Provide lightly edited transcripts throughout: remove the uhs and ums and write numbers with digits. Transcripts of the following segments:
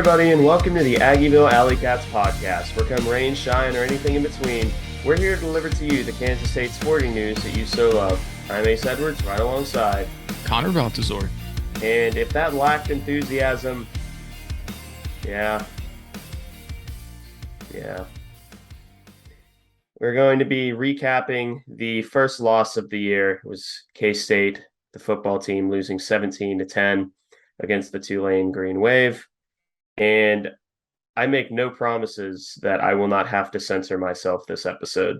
everybody, and welcome to the Aggieville Alleycats podcast. For come rain, shine, or anything in between, we're here to deliver to you the Kansas State sporting news that you so love. I'm Ace Edwards, right alongside Connor Baltazar. And if that lacked enthusiasm, yeah. We're going to be recapping the first loss of the year. It was K-State, the football team, losing 17-10 against the Tulane Green Wave. And I make no promises that I will not have to censor myself this episode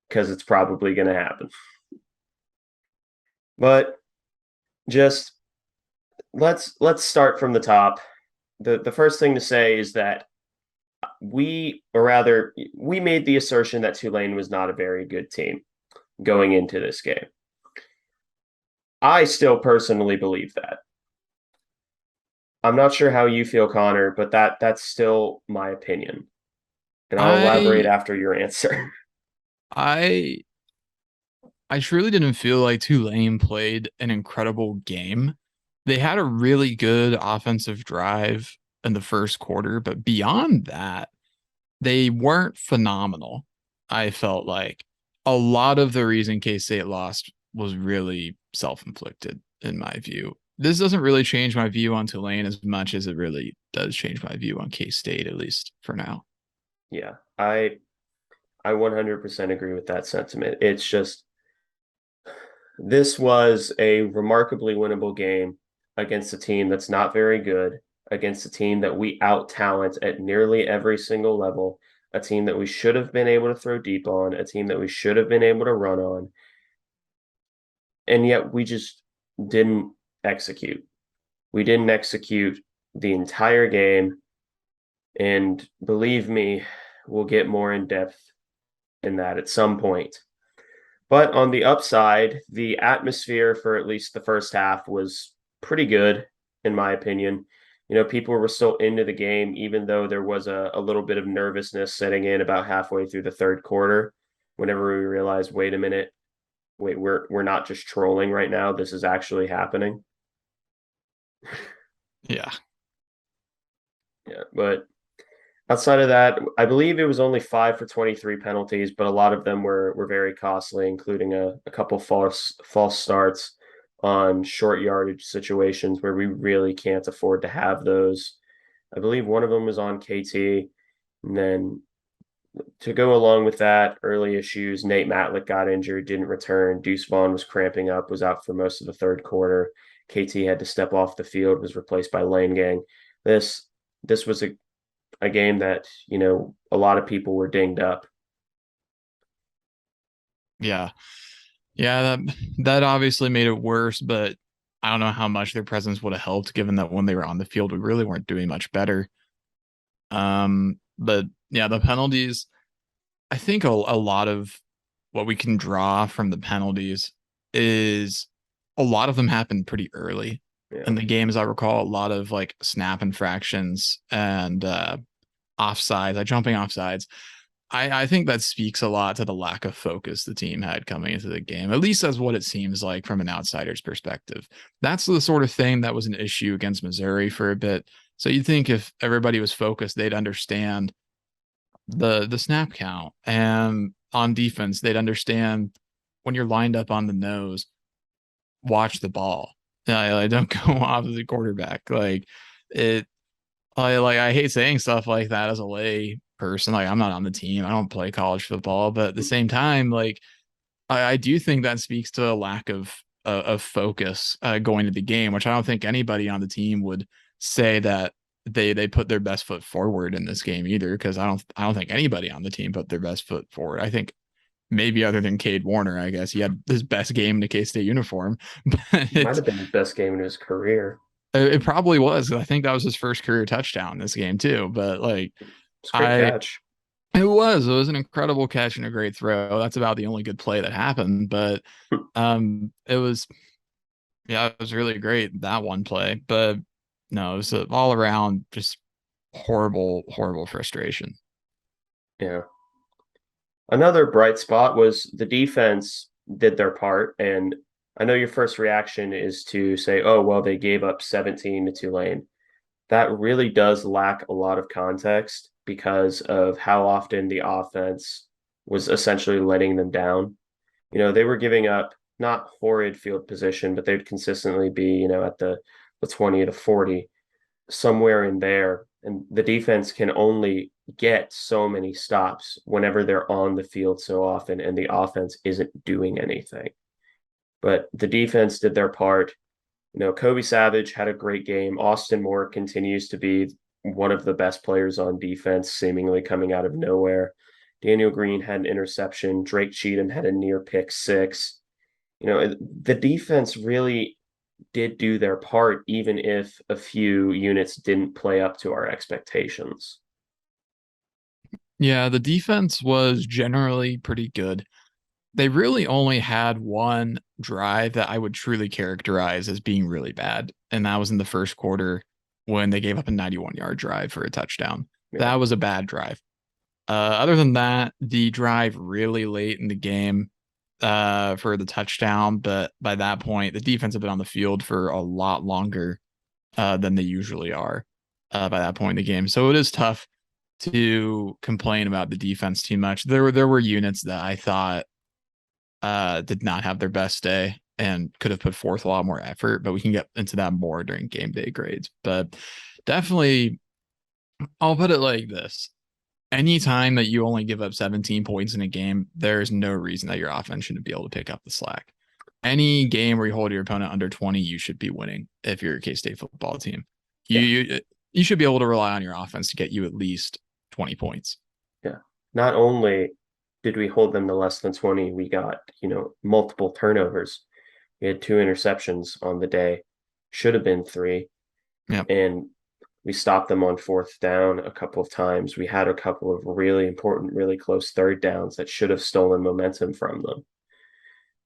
because it's probably going to happen. But just let's start from the top. The first thing to say is that we made the assertion that Tulane was not a very good team going into this game. I still personally believe that. I'm not sure how you feel, Connor, but that's still my opinion. And I'll elaborate after your answer. I truly didn't feel like Tulane played an incredible game. They had a really good offensive drive in the first quarter, but beyond that, they weren't phenomenal. I felt like a lot of the reason K-State lost was really self-inflicted, in my view. This doesn't really change my view on Tulane as much as it really does change my view on K-State, at least for now. Yeah, I 100% agree with that sentiment. It's just, this was a remarkably winnable game against a team that's not very good, against a team that we out-talent at nearly every single level, a team that we should have been able to throw deep on, a team that we should have been able to run on. And yet we just didn't execute. We didn't execute the entire game. And believe me, we'll get more in depth in that at some point. But on the upside, the atmosphere for at least the first half was pretty good, in my opinion. You know, people were still into the game, even though there was a little bit of nervousness setting in about halfway through the third quarter, whenever we realized, wait a minute, we're not just trolling right now. This is actually happening. Yeah. Yeah, but outside of that, I believe it was only 5 for 23 penalties, but a lot of them were very costly, including a couple false starts on short yardage situations where we really can't afford to have those. I believe one of them was on KT. And then to go along with that, early issues, Nate Matlick got injured, didn't return. Deuce Vaughn was cramping up, was out for most of the third quarter. KT had to step off the field, was replaced by Lane Gang. This was a game that, you know, a lot of people were dinged up. Yeah. Yeah, that obviously made it worse, but I don't know how much their presence would have helped, given that when they were on the field, we really weren't doing much better. But yeah, the penalties, I think a lot of what we can draw from the penalties is a lot of them happened pretty early in the game, as I recall. A lot of like snap infractions and offsides, like jumping offsides. I think that speaks a lot to the lack of focus the team had coming into the game, at least as what it seems like from an outsider's perspective. That's the sort of thing that was an issue against Missouri for a bit. So you'd think if everybody was focused, they'd understand the snap count, and on defense, they'd understand when you're lined up on the nose, watch the ball. I don't go off of the quarterback. Like it, I hate saying stuff like that as a lay person. Like, I'm not on the team. I don't play college football, but at the same time, like I do think that speaks to a lack of focus going to the game, which I don't think anybody on the team would say that they put their best foot forward in this game either, because I don't think anybody on the team put their best foot forward. I think maybe other than Cade Warner, I guess he had his best game in a K-State uniform. But It might have been his best game in his career. It probably was. I think that was his first career touchdown in this game too. But like, It's a great catch. It was an incredible catch and a great throw. That's about the only good play that happened. But it was really great, that one play. But no, it was all around just horrible frustration. Yeah. Another bright spot was the defense did their part. And I know your first reaction is to say, oh, well, they gave up 17 to Tulane. that really does lack a lot of context because of how often the offense was essentially letting them down. They were giving up not horrid field position, but they'd consistently be, at the 20 to 40, somewhere in there. And the defense can only get so many stops whenever they're on the field so often, and the offense isn't doing anything. But the defense did their part. Kobe Savage had a great game. Austin Moore continues to be one of the best players on defense, seemingly coming out of nowhere. Daniel Green had an interception. Drake Cheatham had a near pick six. The defense really did do their part, even if a few units didn't play up to our expectations. Yeah, the defense was generally pretty good. They really only had one drive that I would truly characterize as being really bad, and that was in the first quarter when they gave up a 91-yard drive for a touchdown. Yeah. That was a bad drive. Other than that, the drive really late in the game for the touchdown, but by that point, the defense had been on the field for a lot longer than they usually are by that point in the game. So it is tough to complain about the defense too much. There were units that I thought did not have their best day and could have put forth a lot more effort, but we can get into that more during game day grades. But definitely, I'll put it like this. Anytime that you only give up 17 points in a game, there's no reason that your offense shouldn't be able to pick up the slack. Any game where you hold your opponent under 20, you should be winning if you're a K-State football team. You should be able to rely on your offense to get you at least 20 points. Yeah. Not only did we hold them to less than 20, we got, multiple turnovers. We had 2 interceptions on the day. Should have been 3. Yep. And we stopped them on 4th down a couple of times. We had a couple of really important, really close 3rd downs that should have stolen momentum from them.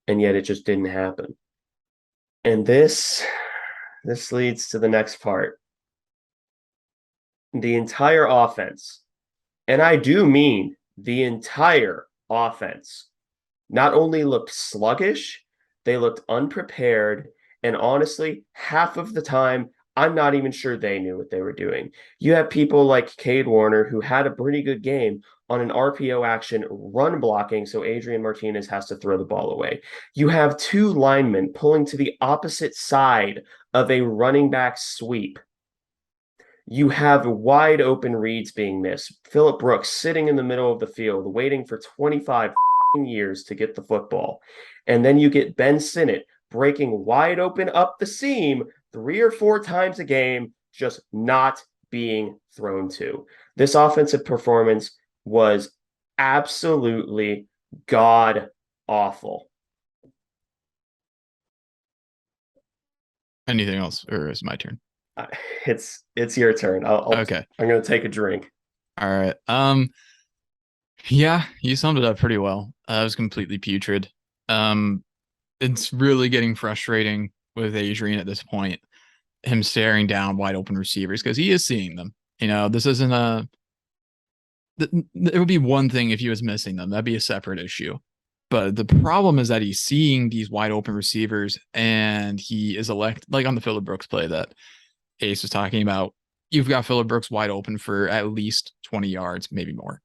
And yet it just didn't happen. And this leads to the next part. The entire offense, and I do mean the entire offense, not only looked sluggish, they looked unprepared. And honestly, half of the time, I'm not even sure they knew what they were doing. You have people like Cade Warner, who had a pretty good game on an RPO action run blocking, so Adrian Martinez has to throw the ball away. You have 2 linemen pulling to the opposite side of a running back sweep. You have wide open reads being missed. Phillip Brooks sitting in the middle of the field, waiting for 25 years to get the football. And then you get Ben Sinnott breaking wide open up the seam 3 or 4 times a game, just not being thrown to. This offensive performance was absolutely god awful. Anything else, or is it my turn? It's your turn. Okay. I'm gonna take a drink. All right. Yeah, you summed it up pretty well. It was completely putrid. It's really getting frustrating with Adrian at this point. Him staring down wide open receivers because he is seeing them. This isn't it would be one thing if he was missing them. That'd be a separate issue. But the problem is that he's seeing these wide open receivers and he is like on the Phillip Brooks play that Ace was talking about. You've got Phillip Brooks wide open for at least 20 yards, maybe more.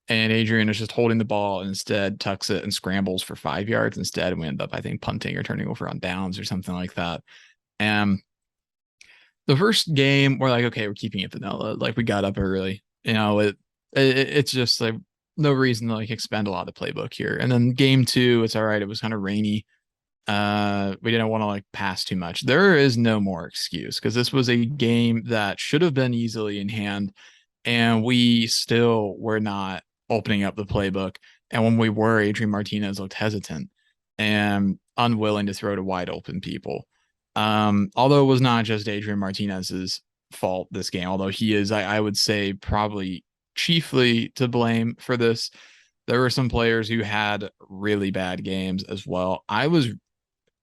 And Adrian is just holding the ball and instead tucks it and scrambles for 5 yards instead. And we end up, I think, punting or turning over on downs or something like that. And the first game, we're like, okay, we're keeping it vanilla. Like we got up early. It's just like no reason to like expend a lot of playbook here. And then game 2, it's all right. It was kind of rainy. We didn't want to like pass too much. There is no more excuse because this was a game that should have been easily in hand, and we still were not opening up the playbook. And when we were, Adrian Martinez looked hesitant and unwilling to throw to wide open people. Although it was not just Adrian Martinez's fault this game, although he is, I would say, probably chiefly to blame for this. There were some players who had really bad games as well. I was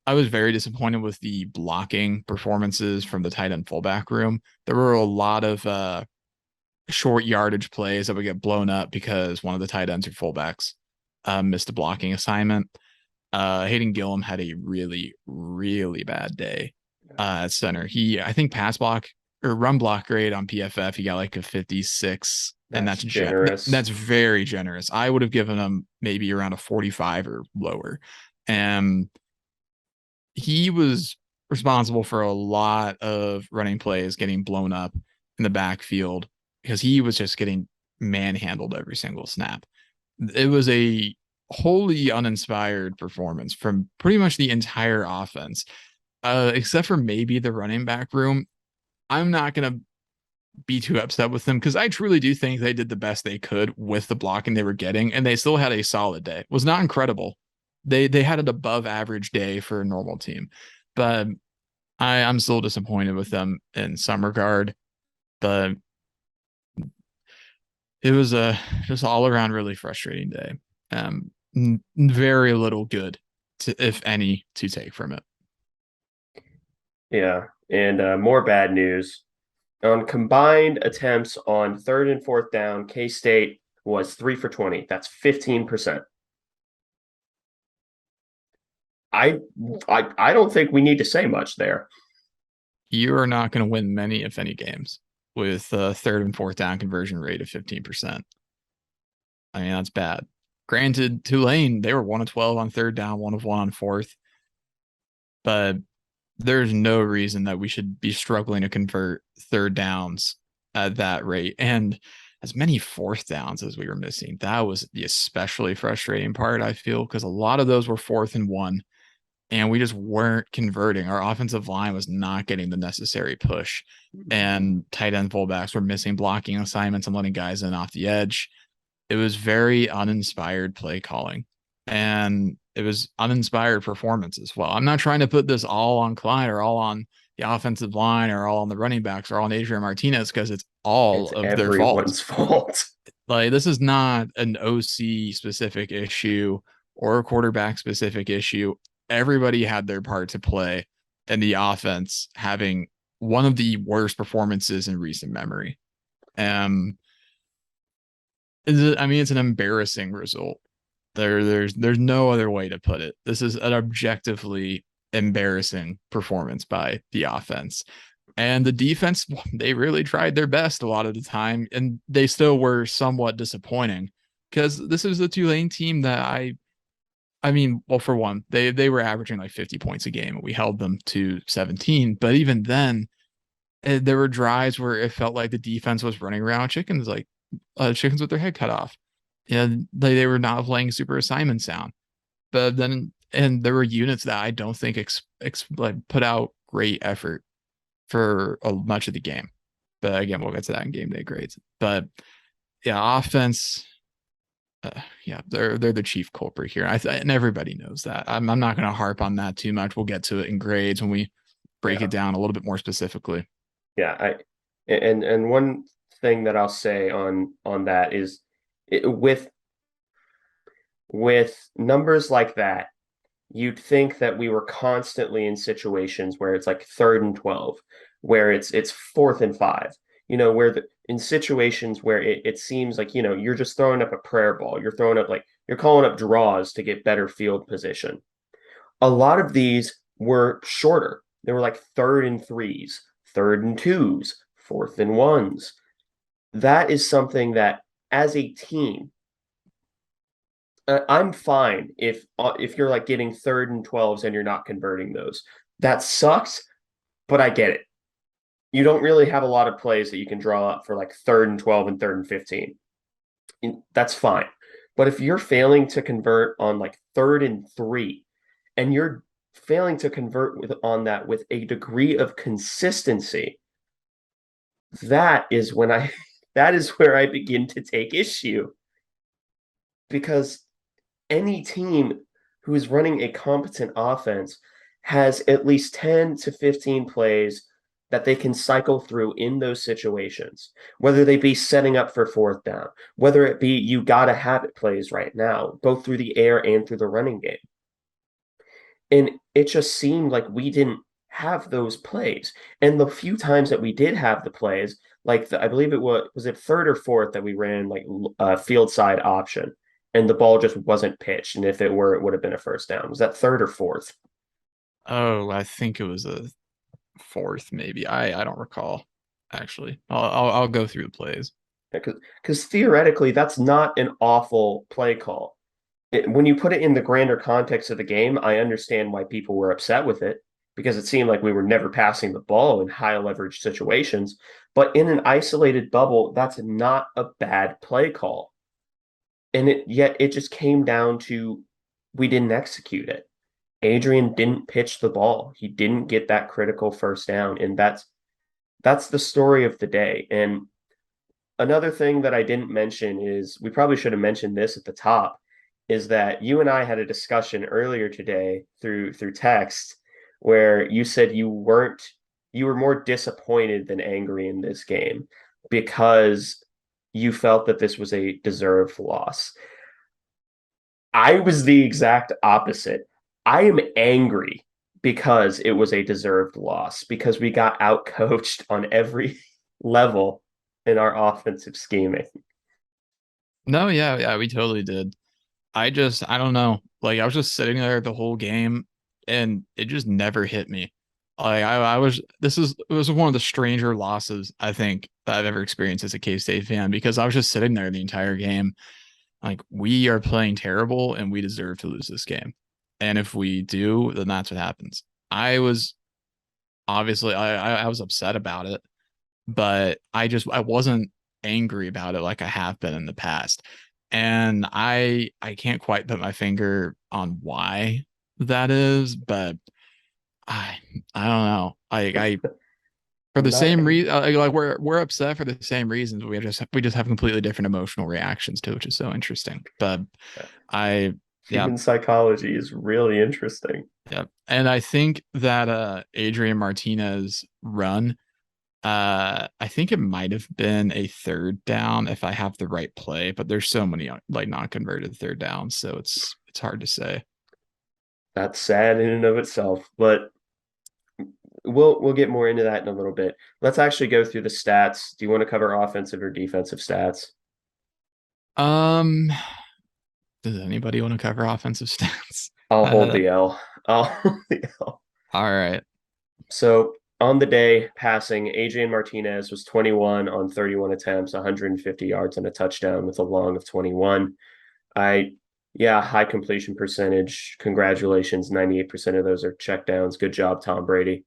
very disappointed with the blocking performances from the tight end fullback room. There were a lot of short yardage plays that would get blown up because one of the tight ends or fullbacks missed a blocking assignment. Hayden Gillum had a really, really bad day at center. I think pass block or run block grade on PFF, he got like a 56, and That's generous. that's very generous. I would have given him maybe around a 45 or lower. And he was responsible for a lot of running plays getting blown up in the backfield because he was just getting manhandled every single snap. It was a wholly uninspired performance from pretty much the entire offense, except for maybe the running back room. I'm not going to be too upset with them because I truly do think they did the best they could with the blocking they were getting, and they still had a solid day. It was not incredible. They had an above average day for a normal team, but I'm still disappointed with them in some regard. But it was a just all around really frustrating day. Very little good, if any, to take from it. Yeah. And more bad news. On combined attempts on third and fourth down, K State was 3 for 20. That's 15%. I, I don't think we need to say much there. You are not going to win many, if any, games with a third and fourth down conversion rate of 15%. I mean, that's bad. Granted, Tulane, they were 1 of 12 on third down, 1 of 1 on fourth, but there's no reason that we should be struggling to convert third downs at that rate. And as many fourth downs as we were missing, that was the especially frustrating part, I feel, because a lot of those were 4th and 1, and we just weren't converting. Our offensive line was not getting the necessary push, and tight end fullbacks were missing blocking assignments and letting guys in off the edge. It was very uninspired play calling, and it was uninspired performance as well. I'm not trying to put this all on Klein or all on the offensive line or all on the running backs or all on Adrian Martinez, because it's all It's of their fault. everyone's fault. Like, this is not an OC specific issue or a quarterback specific issue. Everybody had their part to play in the offense having one of the worst performances in recent memory. Um, I mean, it's an embarrassing result. There's no other way to put it. This is an objectively embarrassing performance by the offense. And the defense, they really tried their best a lot of the time, and they still were somewhat disappointing because this is the Tulane team that I mean, well, for one, they were averaging like 50 points a game. We held them to 17, but even then, there were drives where it felt like the defense was running around chickens, like chickens with their head cut off. And they were not playing super assignment sound. But then, and there were units that I don't think like put out great effort for much of the game. But again, we'll get to that in game day grades. But yeah, offense, yeah, they're the chief culprit here. And everybody knows that. I'm not going to harp on that too much. We'll get to it in grades when we break Yeah. it down a little bit more specifically. Yeah, and one thing that I'll say on that is with numbers like that, you'd think that we were constantly in situations where it's like third and 12, where it's fourth and 5, where in situations where it seems like, you're just throwing up a prayer ball. You're throwing up like you're calling up draws to get better field position. A lot of these were shorter. They were like third and 3s, third and 2s, fourth and 1s. That is something that as a team, I'm fine if you're like getting third and 12s and you're not converting those. That sucks, but I get it. You don't really have a lot of plays that you can draw up for like third and 12 and third and 15. That's fine. But if you're failing to convert on like third and 3 and you're failing to convert on that with a degree of consistency, that is when I that is where I begin to take issue, because any team who is running a competent offense has at least 10 to 15 plays that they can cycle through in those situations, whether they be setting up for fourth down, whether it be you got to have it plays right now, both through the air and through the running game. And it just seemed like we didn't have those plays. And the few times that we did have the plays, like I believe was it third or fourth that we ran like a field side option and the ball just wasn't pitched. And if it were, it would have been a first down. Was that third or fourth? Oh, I think it was a fourth, maybe. I don't recall. actually. I'll go through the plays. Because theoretically, that's not an awful play call. When you put it in the grander context of the game, I understand why people were upset with it because it seemed like we were never passing the ball in high leverage situations. But in an isolated bubble, that's not a bad play call. And yet it just came down to we didn't execute it. Adrian didn't pitch the ball. He didn't get that critical first down. And that's the story of the day. And another thing that I didn't mention is we probably should have mentioned this at the top is that you and I had a discussion earlier today through text where you said you were more disappointed than angry in this game because you felt that this was a deserved loss. I was the exact opposite. I am angry because it was a deserved loss because we got outcoached on every level in our offensive scheming. No, yeah, we totally did. I don't know. Like I was just sitting there the whole game and it just never hit me. Like I was it was one of the stranger losses I think that I've ever experienced as a K-State fan because I was just sitting there the entire game. Like we are playing terrible and we deserve to lose this game. And if we do, then that's what happens. I was obviously I was upset about it, but I wasn't angry about it like I have been in the past. And I can't quite put my finger on why that is, but I I don't know. I for I'm the not same reason like we're upset for the same reasons. We just have completely different emotional reactions to, which is so interesting. But I yeah, human psychology is really interesting. yeah. And I think that Adrian Martinez run I think it might have been a third down if I have the right play, but there's so many like non-converted third downs, so it's hard to say. That's sad in and of itself, but we'll get more into that in a little bit. Let's actually go through the stats. Do you want to cover offensive or defensive stats? Um, does anybody want to cover offensive stats? I'll hold Uh, the L. I'll hold the L. all right. So on the day passing, Adrian Martinez was 21 on 31 attempts, 150 yards and a touchdown with a long of 21. I, yeah, high completion percentage. Congratulations. 98% of those are checkdowns. Good job, Tom Brady.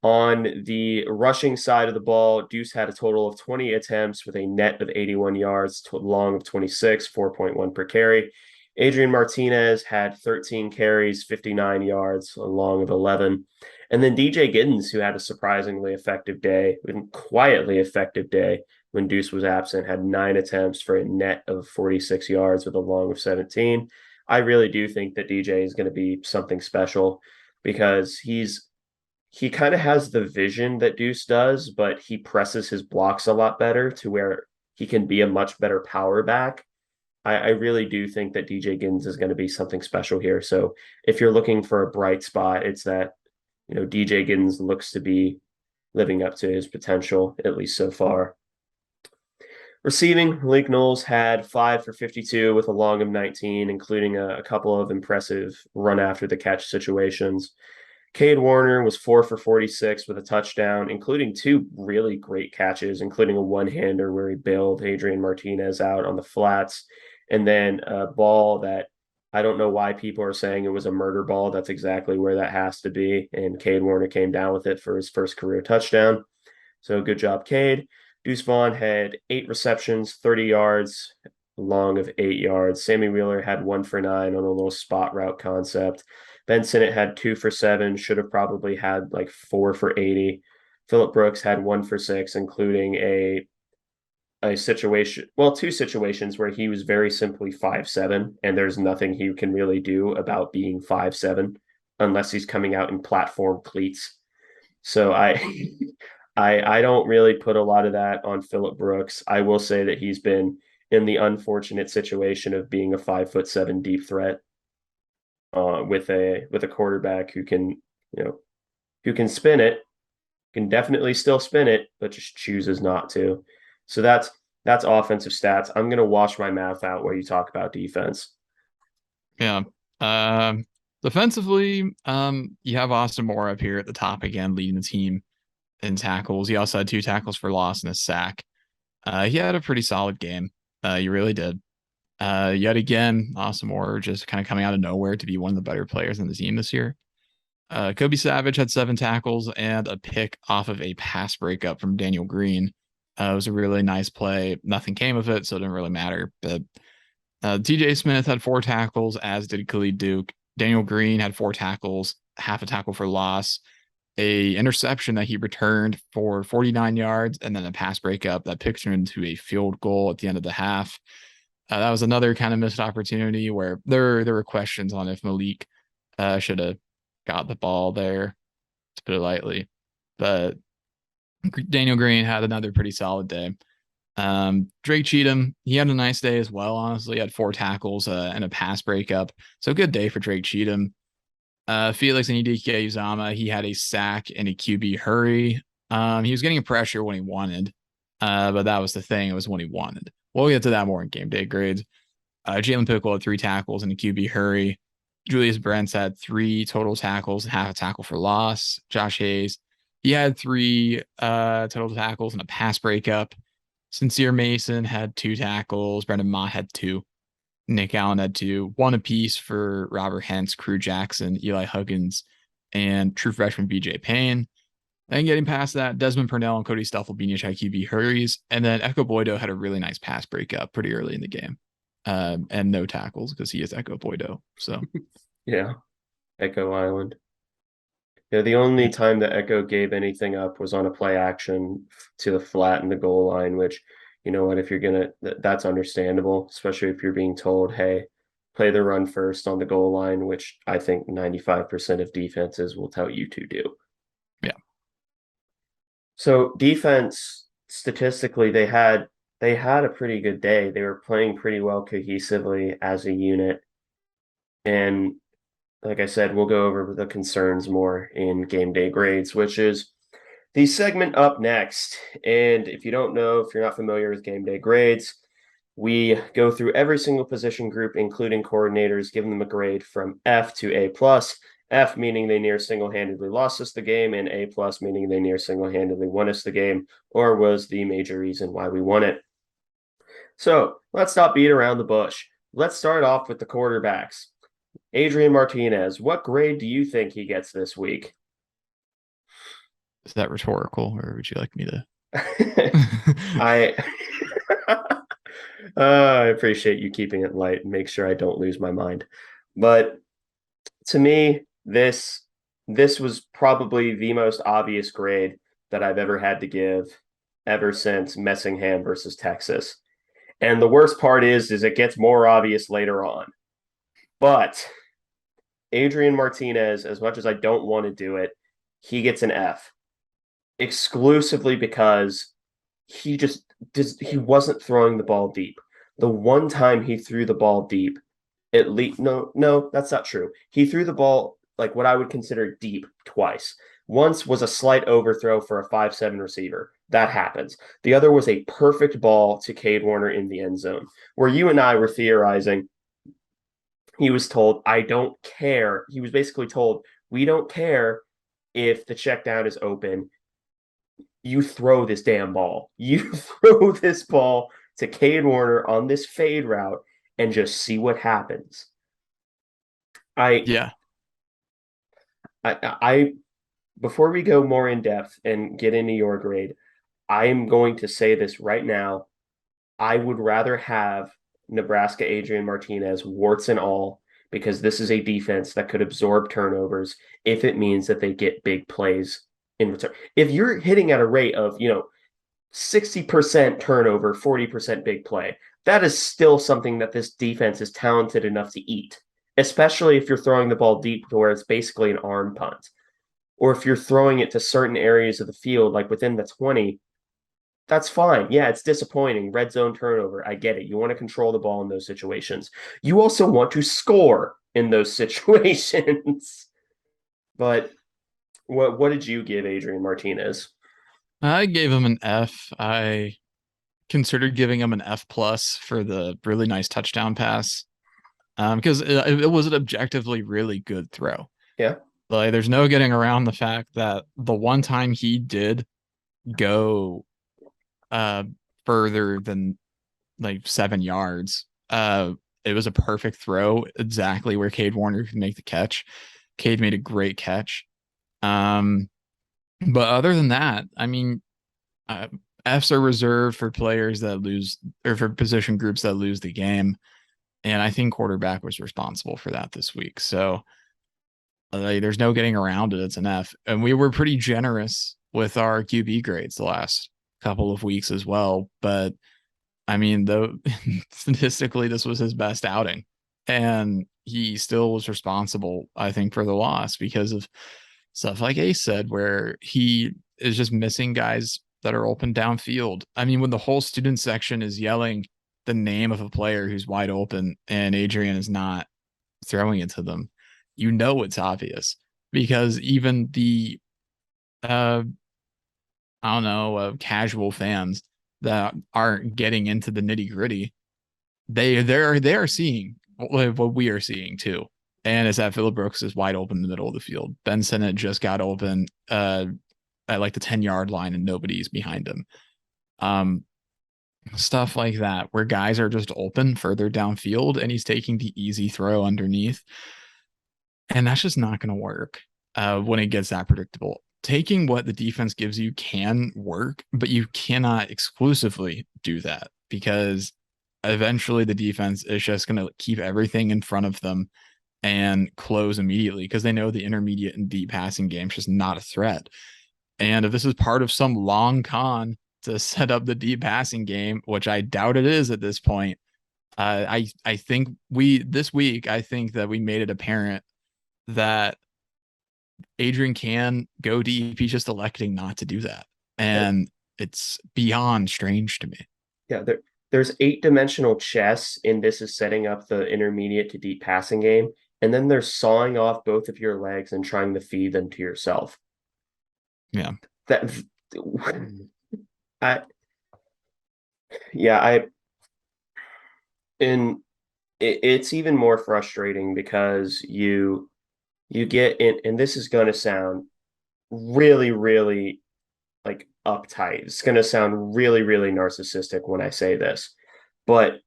On the rushing side of the ball, Deuce had a total of 20 attempts with a net of 81 yards, long of 26, 4.1 per carry. Adrian Martinez had 13 carries, 59 yards, a long of 11. And then DJ Giddens, who had a surprisingly effective day, quietly effective day when Deuce was absent, had 9 attempts for a net of 46 yards with a long of 17. I really do think that DJ is going to be something special because he kind of has the vision that Deuce does, but he presses his blocks a lot better to where he can be a much better power back. I really do think that DJ Giddens is going to be something special here. So if you're looking for a bright spot, it's that, DJ Giddens looks to be living up to his potential, at least so far. Receiving, Malik Knowles had 5 for 52 with a long of 19, including a couple of impressive run after the catch situations. Cade Warner was 4 for 46 with a touchdown, including two really great catches, including a one-hander where he bailed Adrian Martinez out on the flats, and then a ball that I don't know why people are saying it was a murder ball. That's exactly where that has to be. And Cade Warner came down with it for his first career touchdown. So good job, Cade. Deuce Vaughn had 8 receptions, 30 yards, long of 8 yards. Sammy Wheeler had 1 for 9 on a little spot route concept. Ben Sinnott had 2 for 7, should have probably had like 4 for 80. Phillip Brooks had 1 for 6, including a situation, well, two situations where he was very simply 5'7", and there's nothing he can really do about being 5'7", unless he's coming out in platform cleats. So I don't really put a lot of that on Phillip Brooks. I will say that he's been in the unfortunate situation of being a 5'7" deep threat with a quarterback who can, who can spin it, can definitely still spin it, but just chooses not to. So that's offensive stats. I'm gonna wash my mouth out where you talk about defense. Yeah. Um, defensively, you have Austin Moore up here at the top again, leading the team. in tackles. He also had 2 tackles for loss and a sack. He had a pretty solid game. He really did. Yet again, Awesome Moore just kind of coming out of nowhere to be one of the better players on the team this year. Kobe Savage had 7 tackles and a pick off of a pass breakup from Daniel Green. It was a really nice play. Nothing came of it, so it didn't really matter. But TJ Smith had 4 tackles, as did Khalid Duke. Daniel Green had 4 tackles, half a tackle for loss, a interception that he returned for 49 yards, and then a pass breakup that picked him into a field goal at the end of the half. That was another kind of missed opportunity where there were questions on if Malik should have got the ball there, to put it lightly. But Daniel Green had another pretty solid day. Drake Cheatham, he had a nice day as well, honestly. He had 4 tackles and a pass breakup. So good day for Drake Cheatham. Felix and EDK Uzama, he had a sack and a QB hurry. He was getting pressure when he wanted, but that was the thing. It was when he wanted. We'll get to that more in game day grades. Jalen Pickle had 3 tackles and a QB hurry. Julius Brents had 3 total tackles and half a tackle for loss. Josh Hayes, he had 3 total tackles and a pass breakup. Sincere Mason had 2 tackles. Brendan Mott had 2. Nick Allen had 2. 1 apiece for Robert Hentz, Crew Jackson, Eli Huggins, and true freshman BJ Payne. Then getting past that, Desmond Purnell and Cody Stuffle had QB hurries. And then Echo Boydo had a really nice pass breakup pretty early in the game. And no tackles because he is Echo Boydo. So Yeah, Echo Island. Yeah, the only time that Echo gave anything up was on a play action to the flat and the goal line, which, you know what, if you're gonna, that's understandable, especially if you're being told, hey, play the run first on the goal line, which I think 95% of defenses will tell you to do. yeah. So defense, statistically, they had a pretty good day. They were playing pretty well cohesively as a unit. And like I said, we'll go over the concerns more in game day grades, which is the segment up next. And if you don't know, if you're not familiar with game day grades, we go through every single position group, including coordinators, giving them a grade from F to A plus. F meaning they near single-handedly lost us the game, and A plus meaning they near single-handedly won us the game, or was the major reason why we won it. So let's not beat around the bush. Let's start off with the quarterbacks. Adrian Martinez, what grade do you think he gets this week? Is that rhetorical, or would you like me to? I I appreciate you keeping it light and make sure I don't lose my mind. But to me, this was probably the most obvious grade that I've ever had to give ever since Messingham versus Texas. And the worst part is it gets more obvious later on. But Adrian Martinez, as much as I don't want to do it, he gets an F exclusively because he wasn't throwing the ball deep. The one time he threw the ball deep, at least no, that's not true. He threw the ball like what I would consider deep twice. Once was a slight overthrow for a 5'7" receiver. That happens. The other was a perfect ball to Cade Warner in the end zone, where you and I were theorizing. He was told, I don't care. He was basically told, we don't care if the check down is open. You throw this damn ball. You throw this ball to Cade Warner on this fade route and just see what happens. I, Yeah. I, before we go more in depth and get into your grade, I am going to say this right now. I would rather have Nebraska Adrian Martinez, warts and all, because this is a defense that could absorb turnovers if it means that they get big plays in return. If you're hitting at a rate of, 60% turnover, 40% big play, that is still something that this defense is talented enough to eat, especially if you're throwing the ball deep to where it's basically an arm punt. Or if you're throwing it to certain areas of the field, like within the 20, that's fine. Yeah, it's disappointing. Red zone turnover. I get it. You want to control the ball in those situations. You also want to score in those situations. But what did you give Adrian Martinez? I gave him an F. I considered giving him an F plus for the really nice touchdown pass. Because it was an objectively really good throw. Yeah. Like, there's no getting around the fact that the one time he did go uh further than like 7 yards, it was a perfect throw, exactly where Cade Warner could make the catch. Cade made a great catch. Um, but other than that, I mean, uh, Fs are reserved for players that lose or for position groups that lose the game. And I think quarterback was responsible for that this week. So there's no getting around it. It's an F. And we were pretty generous with our QB grades the last couple of weeks as well. But I mean, though, statistically, this was his best outing. And he still was responsible, I think, for the loss because of stuff like Ace said, where he is just missing guys that are open downfield. I mean, when the whole student section is yelling the name of a player who's wide open and Adrian is not throwing it to them, you know it's obvious because even the uh I don't know, casual fans that aren't getting into the nitty gritty, they are seeing what we are seeing too. And it's that Phillip Brooks is wide open in the middle of the field. Ben Sinnott just got open at like the 10-yard line and nobody's behind him. Um, Stuff like that, where guys are just open further downfield and he's taking the easy throw underneath. And that's just not going to work when it gets that predictable. Taking what the defense gives you can work, but you cannot exclusively do that because eventually the defense is just going to keep everything in front of them and close immediately because they know the intermediate and deep passing game is just not a threat. And if this is part of some long con to set up the deep passing game, which I doubt it is at this point, I think we this week I think that we made it apparent that Adrian can go deep. He's just electing not to do that. And it's beyond strange to me. Yeah, there's eight-dimensional chess in this is setting up the intermediate to deep passing game, and then there's sawing off both of your legs and trying to feed them to yourself. Yeah. That I yeah, I and it's even more frustrating because you get in, and this is going to sound really, really like uptight. It's going to sound really, really narcissistic when I say this. But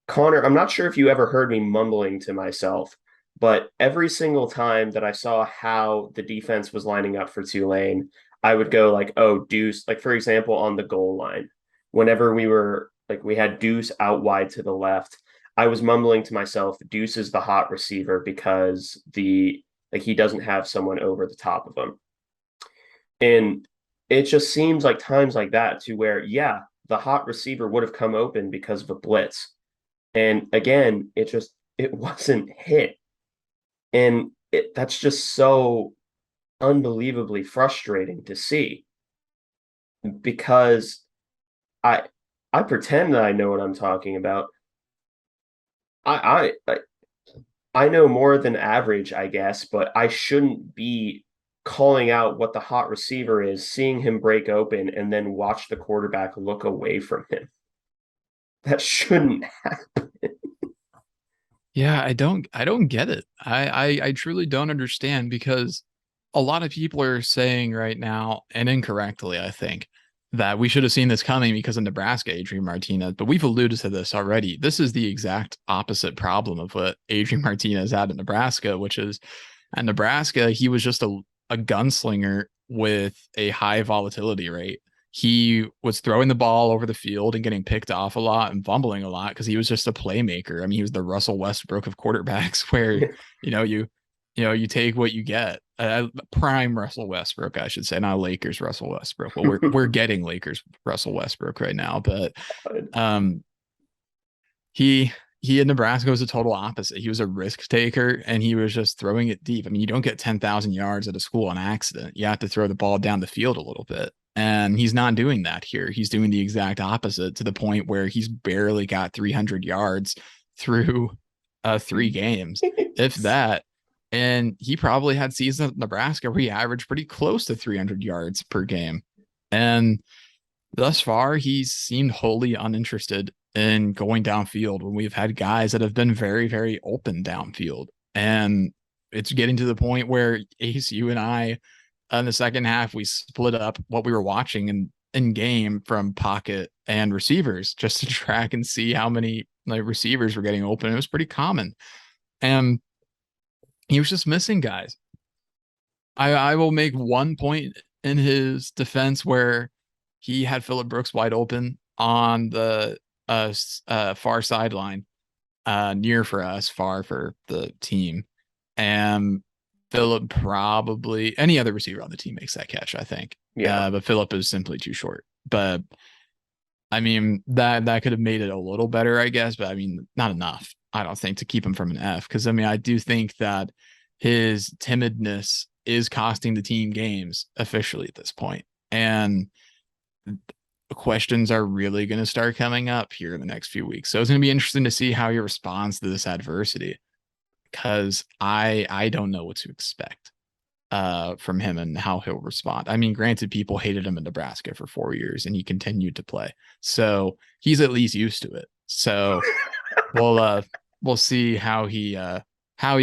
Connor, I'm not sure if you ever heard me mumbling to myself, but every single time that I saw how the defense was lining up for Tulane, I would go like, oh, Deuce, like for example, on the goal line, whenever we had Deuce out wide to the left, I was mumbling to myself, Deuce is the hot receiver because he doesn't have someone over the top of him. And it just seems like times like that to where, yeah, the hot receiver would have come open because of a blitz. And again, it wasn't hit. And that's just so unbelievably frustrating to see because I I pretend that I know what I'm talking about. I know more than average, I guess, but I shouldn't be calling out what the hot receiver is, seeing him break open, and then watch the quarterback look away from him. That shouldn't happen. Yeah, I don't get it. I truly don't understand because a lot of people are saying right now, and incorrectly, I think, that we should have seen this coming because of Nebraska, Adrian Martinez. But we've alluded to this already. This is the exact opposite problem of what Adrian Martinez had in Nebraska, which is at Nebraska, he was just a gunslinger with a high volatility rate. He was throwing the ball over the field and getting picked off a lot and fumbling a lot because he was just a playmaker. I mean, he was the Russell Westbrook of quarterbacks, where you know you you take what you get. Prime Russell Westbrook, I should say, not Lakers Russell Westbrook. Well, we're getting Lakers Russell Westbrook right now, but um, he he in Nebraska was a total opposite. He was a risk taker and he was just throwing it deep. I mean, you don't get 10,000 yards at a school on accident. You have to throw the ball down the field a little bit. And he's not doing that here. He's doing the exact opposite to the point where he's barely got 300 yards through 3 games, if that. And he probably had seasons at Nebraska where he averaged pretty close to 300 yards per game. And thus far, he's seemed wholly uninterested in going downfield when we've had guys that have been very, very open downfield. And it's getting to the point where Ace, you and I, in the second half, we split up what we were watching in game from pocket and receivers just to track and see how many like receivers were getting open. It was pretty common. And he was just missing guys. I will make one point in his defense where he had Phillip Brooks wide open on the far sideline, near for us, far for the team. And Phillip probably any other receiver on the team makes that catch, I think. Yeah. But Phillip is simply too short. But I mean that could have made it a little better, I guess. But I mean, not enough. I don't think to keep him from an F because I mean I do think that his timidness is costing the team games officially at this point, and questions are really going to start coming up here in the next few weeks. So it's going to be interesting to see how he responds to this adversity because I don't know what to expect from him and how he'll respond. I mean, granted, people hated him in Nebraska for 4 years and he continued to play. So he's at least used to it. So we'll see how he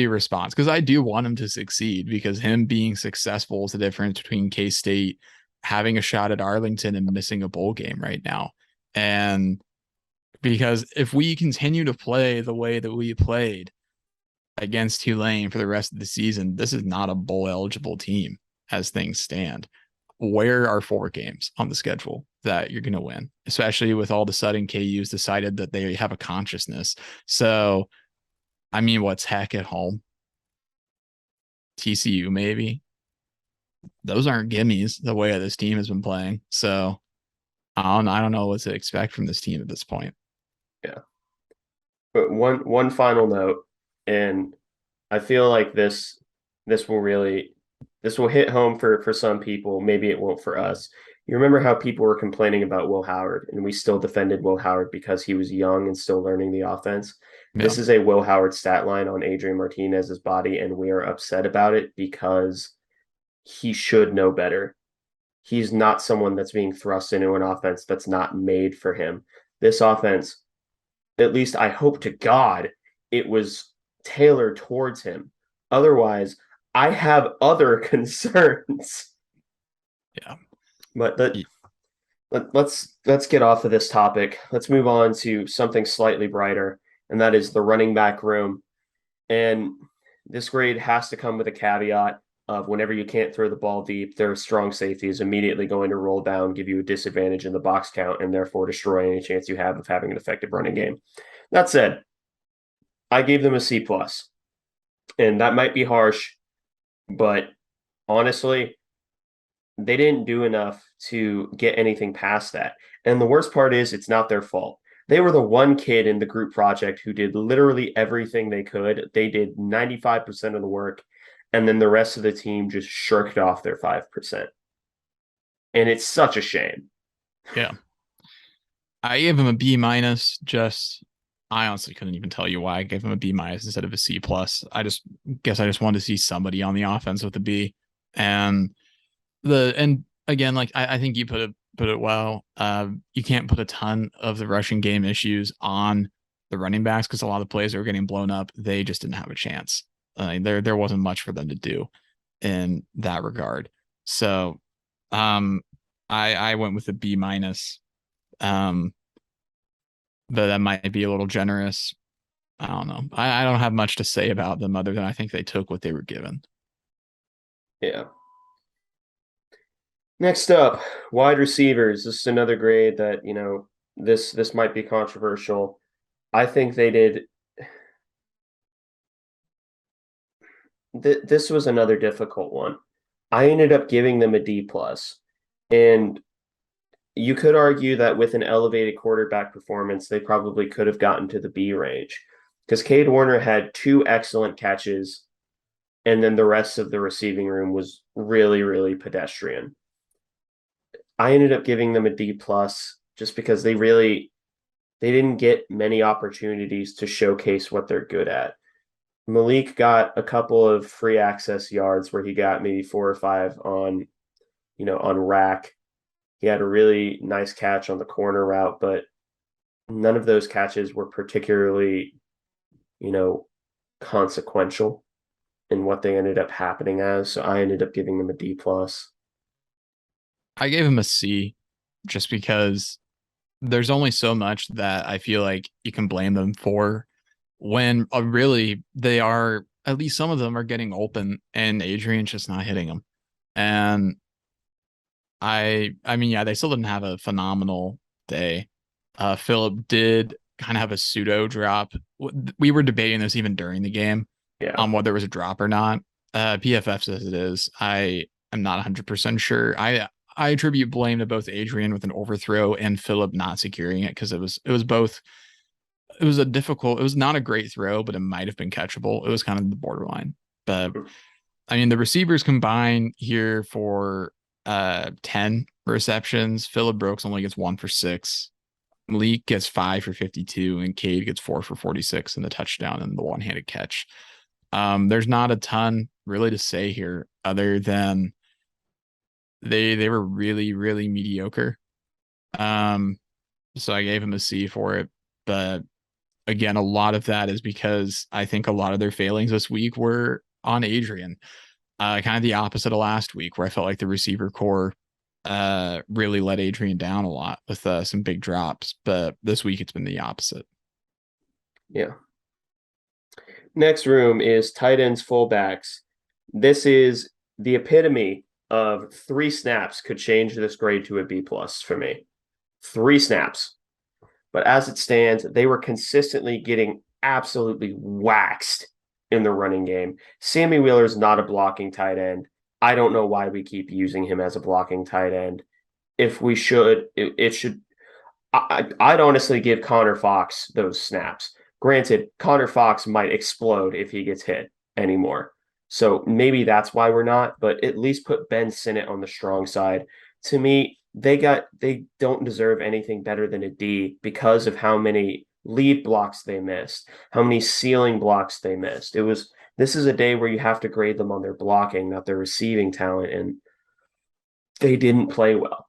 responds because I do want him to succeed because him being successful is the difference between K-State having a shot at Arlington and missing a bowl game right now. And because if we continue to play the way that we played against Tulane for the rest of the season, this is not a bowl eligible team as things stand. Where are 4 games on the schedule that you're going to win, especially with all of a sudden KU's decided that they have a consciousness. So, I mean, what's Heck at home? TCU, maybe. Those aren't gimmies the way this team has been playing. So, I don't know what to expect from this team at this point. Yeah. But one final note, and I feel like this will really this will hit home for some people. Maybe it won't for us. You remember how people were complaining about Will Howard, and we still defended Will Howard because he was young and still learning the offense. Yeah. This is a Will Howard stat line on Adrian Martinez's body, and we are upset about it because he should know better. He's not someone that's being thrust into an offense that's not made for him. This offense, at least I hope to God, it was tailored towards him. Otherwise, I have other concerns. Yeah. But let's get off of this topic. Let's move on to something slightly brighter, and that is the running back room. And this grade has to come with a caveat of whenever you can't throw the ball deep, their strong safety is immediately going to roll down, give you a disadvantage in the box count, and therefore destroy any chance you have of having an effective running game. That said, I gave them a C plus, and that might be harsh, but honestly, they didn't do enough to get anything past that. And the worst part is it's not their fault. They were the one kid in the group project who did literally everything they could. They did 95% of the work, and then the rest of the team just shirked off their 5%. And it's such a shame. Yeah. I gave him a B minus. Just I honestly couldn't even tell you why I gave him a B minus instead of a C plus. I just guess I just wanted to see somebody on the offense with a B. And again, like I think you put it well. You can't put a ton of the rushing game issues on the running backs because a lot of the plays that were getting blown up, they just didn't have a chance. There wasn't much for them to do in that regard. So I went with a B minus. But that might be a little generous. I don't know. I don't have much to say about them other than I think they took what they were given. Yeah. Next up, wide receivers. This is another grade that, this might be controversial. I think they did. This was another difficult one. I ended up giving them a D plus, and you could argue that with an elevated quarterback performance, they probably could have gotten to the B range because Cade Warner had 2 excellent catches, and then the rest of the receiving room was really, really pedestrian. I ended up giving them a D plus just because they didn't get many opportunities to showcase what they're good at. Malik got a couple of free access yards where he got maybe 4 or 5 on rack. He had a really nice catch on the corner route, but none of those catches were particularly, consequential. and what they ended up happening as. So I ended up giving them a D plus. I gave him a C just because there's only so much that I feel like you can blame them for when really they are, at least some of them are getting open and Adrian's just not hitting them. And I mean, yeah, they still didn't have a phenomenal day. Philip did kind of have a pseudo drop. We were debating this even during the game Yeah. on whether it was a drop or not. PFF says it is. I am not 100% sure. I attribute blame to both Adrian with an overthrow and Philip not securing it because it was both. It was a difficult. It was not a great throw, but it might have been catchable. It was kind of the borderline. But I mean, the receivers combined here for 10 receptions. Philip Brooks only gets 1 for 6. Malik gets 5 for 52, and Cade gets 4 for 46 in the touchdown and the one-handed catch. There's not a ton really to say here other than they were really, really mediocre. Um, so I gave him a C for it. But again, a lot of that is because I think a lot of their failings this week were on Adrian. Kind of the opposite of last week, where I felt like the receiver core really let Adrian down a lot with some big drops. But this week it's been the opposite. Yeah. Next room is tight ends, fullbacks. This is the epitome of 3 snaps could change this grade to a B plus for me. 3 snaps. But as it stands, they were consistently getting absolutely waxed in the running game. Sammy Wheeler's not a blocking tight end. I don't know why we keep using him as a blocking tight end. If we should, it should. I'd honestly give Connor Fox those snaps. Granted, Connor Fox might explode if he gets hit anymore. So maybe that's why we're not, but at least put Ben Sinnott on the strong side. To me, they don't deserve anything better than a D because of how many lead blocks they missed, how many ceiling blocks they missed. This is a day where you have to grade them on their blocking, not their receiving talent, and they didn't play well.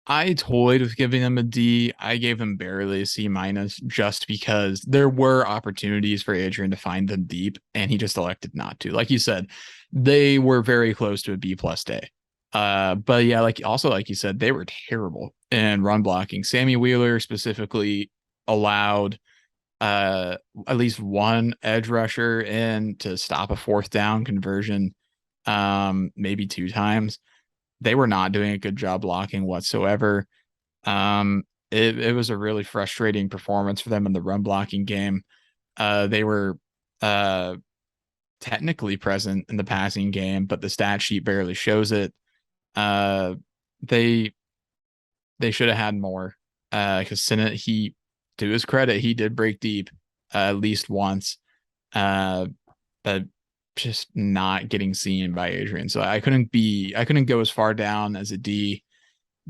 I toyed with giving them a D. I gave them barely a C minus just because there were opportunities for Adrian to find them deep, and he just elected not to. Like you said, they were very close to a B plus day. But yeah, like you said, they were terrible in run blocking. Sammy Wheeler specifically allowed at least one edge rusher in to stop a 4th down conversion, maybe 2 times. They were not doing a good job blocking whatsoever. It was a really frustrating performance for them in the run blocking game. They were technically present in the passing game, but the stat sheet barely shows it. Uh, they they should have had more. Because Sinnott, to his credit, he did break deep at least once. But just not getting seen by Adrian. So I couldn't go as far down as a D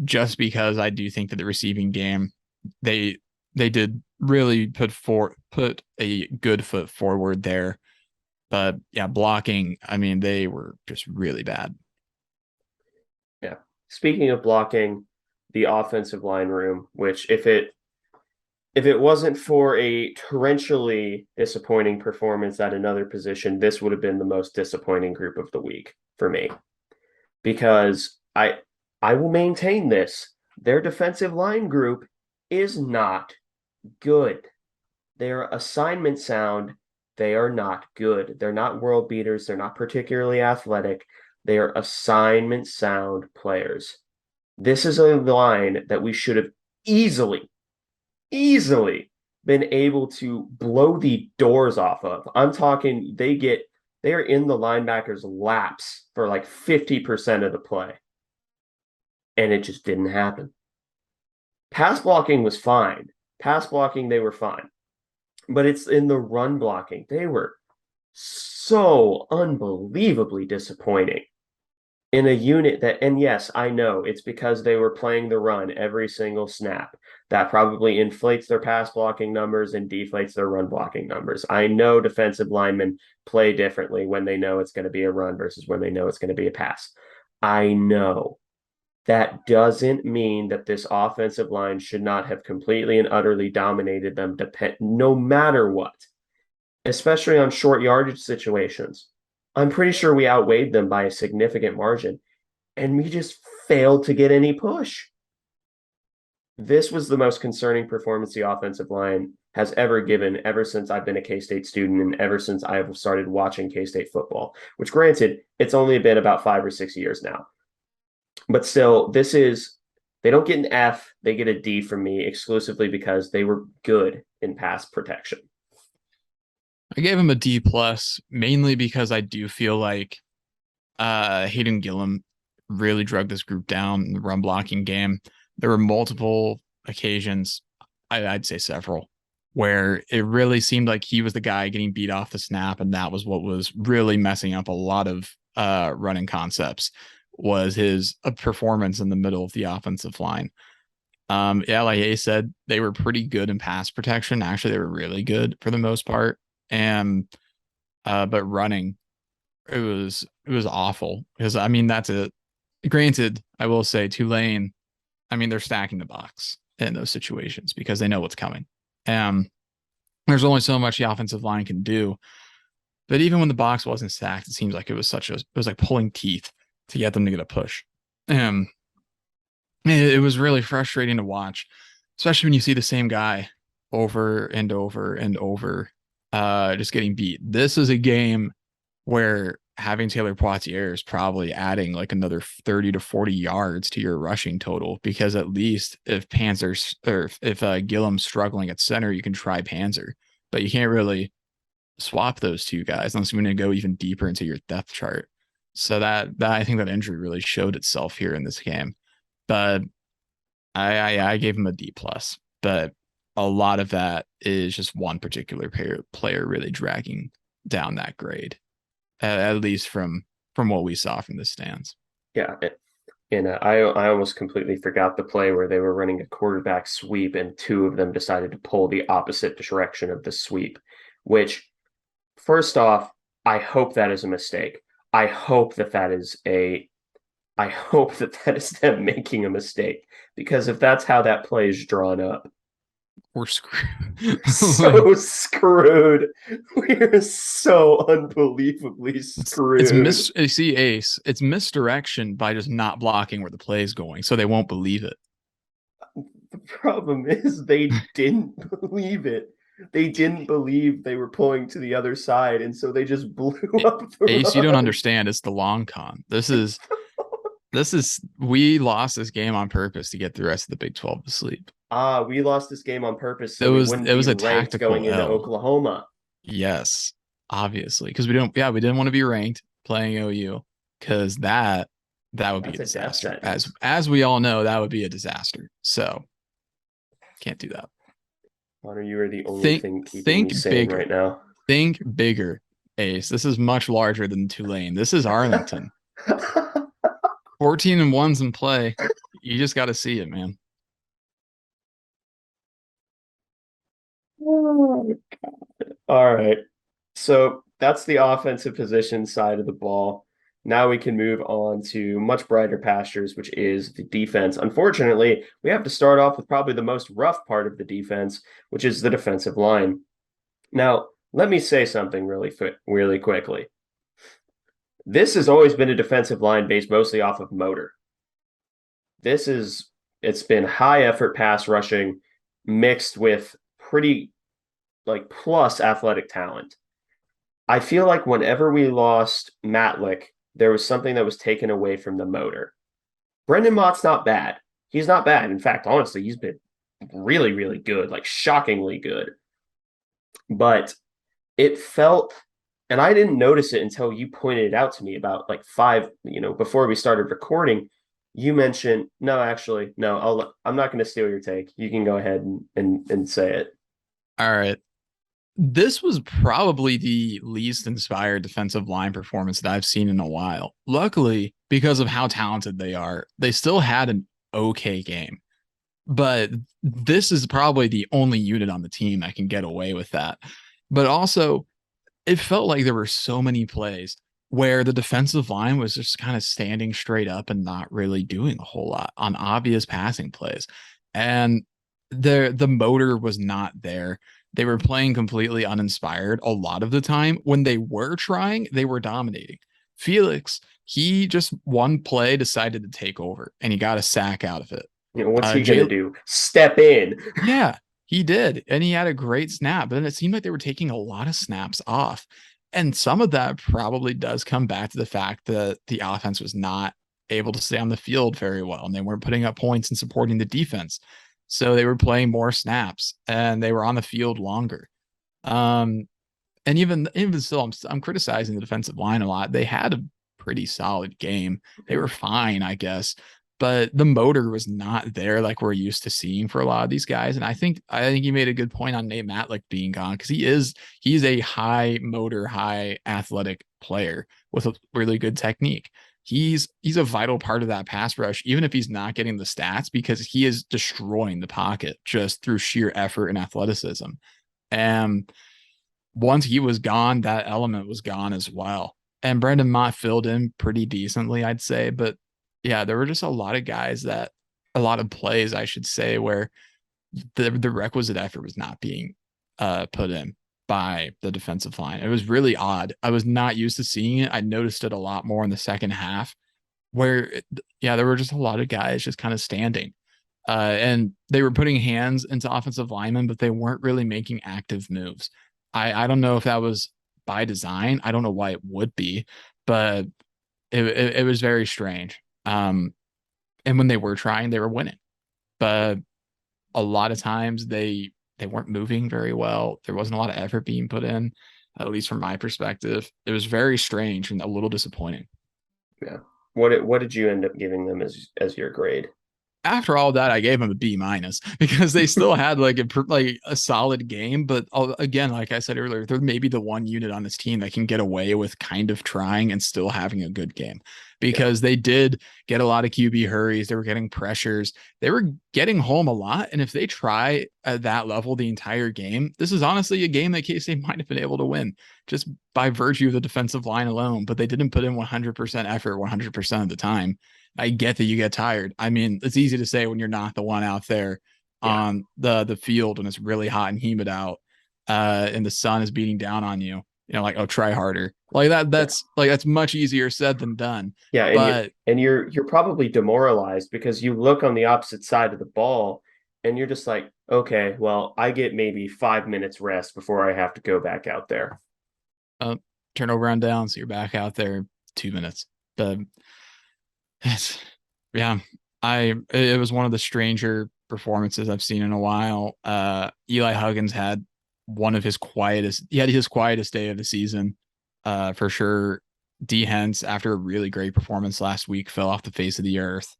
just because I do think that the receiving game, they did really put a good foot forward there. But yeah, blocking, I mean, they were just really bad. Yeah. Speaking of blocking, the offensive line room, which if it wasn't for a torrentially disappointing performance at another position, this would have been the most disappointing group of the week for me. Because I will maintain this. Their defensive line group is not good. Their assignment sound, they are not good. They're not world beaters. They're not particularly athletic. They are assignment sound players. This is a line that we should have easily been able to blow the doors off of. I'm talking they are in the linebackers' laps for like 50% of the play. And it just didn't happen. Pass blocking was fine. Pass blocking, they were fine. But it's in the run blocking. They were so unbelievably disappointing in a unit that, and yes, I know it's because they were playing the run every single snap. That probably inflates their pass blocking numbers and deflates their run blocking numbers. I know defensive linemen play differently when they know it's going to be a run versus when they know it's going to be a pass. I know. That doesn't mean that this offensive line should not have completely and utterly dominated them, no matter what. especially on short yardage situations. I'm pretty sure we outweighed them by a significant margin, and we just failed to get any push. This was the most concerning performance the offensive line has ever given ever since I've been a K-State student and ever since I've started watching K-State football, which granted, it's only been about 5 or 6 years now. But still, they don't get an F, they get a D from me exclusively because they were good in pass protection. I gave him a D plus mainly because I do feel like Hayden Gillum really drug this group down in the run blocking game. There were multiple occasions, I'd say several, where it really seemed like he was the guy getting beat off the snap, and that was what was really messing up a lot of running concepts, was his performance in the middle of the offensive line. LIA said they were pretty good in pass protection. Actually, they were really good for the most part. And but running, it was awful, because I mean, that's it. Granted, I will say Tulane, I mean, they're stacking the box in those situations because they know what's coming. There's only so much the offensive line can do. But even when the box wasn't stacked, it seems like it was like pulling teeth to get them to get a push. It was really frustrating to watch, especially when you see the same guy over and over and over, just getting beat. This is a game where having Taylor Poitier is probably adding like another 30 to 40 yards to your rushing total, because at least if Panzer's, or if Gillum's struggling at center, you can try Panzer, but you can't really swap those two guys unless you're going to go even deeper into your depth chart. So that I think that injury really showed itself here in this game. But I gave him a D plus, but a lot of that is just one particular player really dragging down that grade, at least from what we saw from the stands. Yeah, and I almost completely forgot the play where they were running a quarterback sweep and two of them decided to pull the opposite direction of the sweep, which, first off, I hope that is a mistake. I hope that is them making a mistake, because if that's how that play is drawn up, we're screwed. So screwed. We're so unbelievably screwed. You see, Ace, it's misdirection by just not blocking where the play is going, so they won't believe it. The problem is they didn't believe it. They didn't believe they were pulling to the other side, and so they just blew up the Ace, run. you don't understand. It's the long con. This is we lost this game on purpose to get the rest of the Big 12 to sleep. We lost this game on purpose so it was a tactical going into Oklahoma. Yes, obviously, because we didn't want to be ranked playing OU, because that would be a disaster. As we all know, that would be a disaster. So can't do that. Connor, you are the only thing keeping me sane right now. Think bigger, Ace. This is much larger than Tulane. This is Arlington. 14-1s in play. You just got to see it, man. Oh, God. All right. So that's the offensive position side of the ball. Now we can move on to much brighter pastures, which is the defense. Unfortunately, we have to start off with probably the most rough part of the defense, which is the defensive line. Now, let me say something really quickly. This has always been a defensive line based mostly off of motor. It's been high effort pass rushing mixed with pretty plus athletic talent. I feel like whenever we lost Matlick, there was something that was taken away from the motor. Brendan Mott's not bad. He's not bad. In fact, honestly, he's been really, really good, like shockingly good. But it felt, and I didn't notice it until you pointed it out to me about before we started recording. You mentioned, no, actually, no, I'm not going to steal your take. You can go ahead and say it. All right. This was probably the least inspired defensive line performance that I've seen in a while. Luckily, because of how talented they are, they still had an okay game. But this is probably the only unit on the team that can get away with that. But also, it felt like there were so many plays where the defensive line was just kind of standing straight up and not really doing a whole lot on obvious passing plays. And the motor was not there. They were playing completely uninspired a lot of the time. When they were trying, they were dominating. Felix, he just one play decided to take over and he got a sack out of it. What's he gonna Jay, do? Step in. yeah, he did. And he had a great snap, but then it seemed like they were taking a lot of snaps off. And some of that probably does come back to the fact that the offense was not able to stay on the field very well and they weren't putting up points and supporting the defense. So they were playing more snaps and they were on the field longer. Um, and even still, I'm criticizing the defensive line a lot. They had a pretty solid game. They were fine, I guess, but the motor was not there like we're used to seeing for a lot of these guys. And I think you made a good point on Nate Matlick being gone because he's a high motor, high athletic player with a really good technique. He's a vital part of that pass rush, even if he's not getting the stats, because he is destroying the pocket just through sheer effort and athleticism. And once he was gone, that element was gone as well. And Brandon Mott filled in pretty decently, I'd say. But yeah, there were just a lot of guys a lot of plays, I should say, where the requisite effort was not being put in by the defensive line. It was really odd. I was not used to seeing it. I noticed it a lot more in the second half, where yeah, there were just a lot of guys just kind of standing. And they were putting hands into offensive linemen, but they weren't really making active moves. I don't know if that was by design. I don't know why it would be, but it was very strange. And when they were trying, they were winning, but a lot of times they weren't moving very well. There wasn't a lot of effort being put in, at least from my perspective. It was very strange and a little disappointing. Yeah. What did you end up giving them as your grade? After all that, I gave them a B minus because they still had like a solid game. But again, like I said earlier, they're maybe the one unit on this team that can get away with kind of trying and still having a good game Yeah. because they did get a lot of QB hurries. They were getting pressures. They were getting home a lot. And if they try at that level the entire game, this is honestly a game that K-State might have been able to win just by virtue of the defensive line alone. But they didn't put in 100% effort 100% of the time. I get that you get tired. I mean, it's easy to say when you're not the one out there Yeah. on the field when it's really hot and humid out, and the sun is beating down on you. You know, like, oh, try harder. Like that. Yeah. That's much easier said than done. Yeah, But you're probably demoralized because you look on the opposite side of the ball and you're just like, okay, well, I get maybe 5 minutes rest before I have to go back out there. uh, turnover on down, so you're back out there 2 minutes. But it's, yeah, it was one of the stranger performances I've seen in a while. Eli Huggins had he had his quietest day of the season, for sure. D Hens, after a really great performance last week, fell off the face of the earth.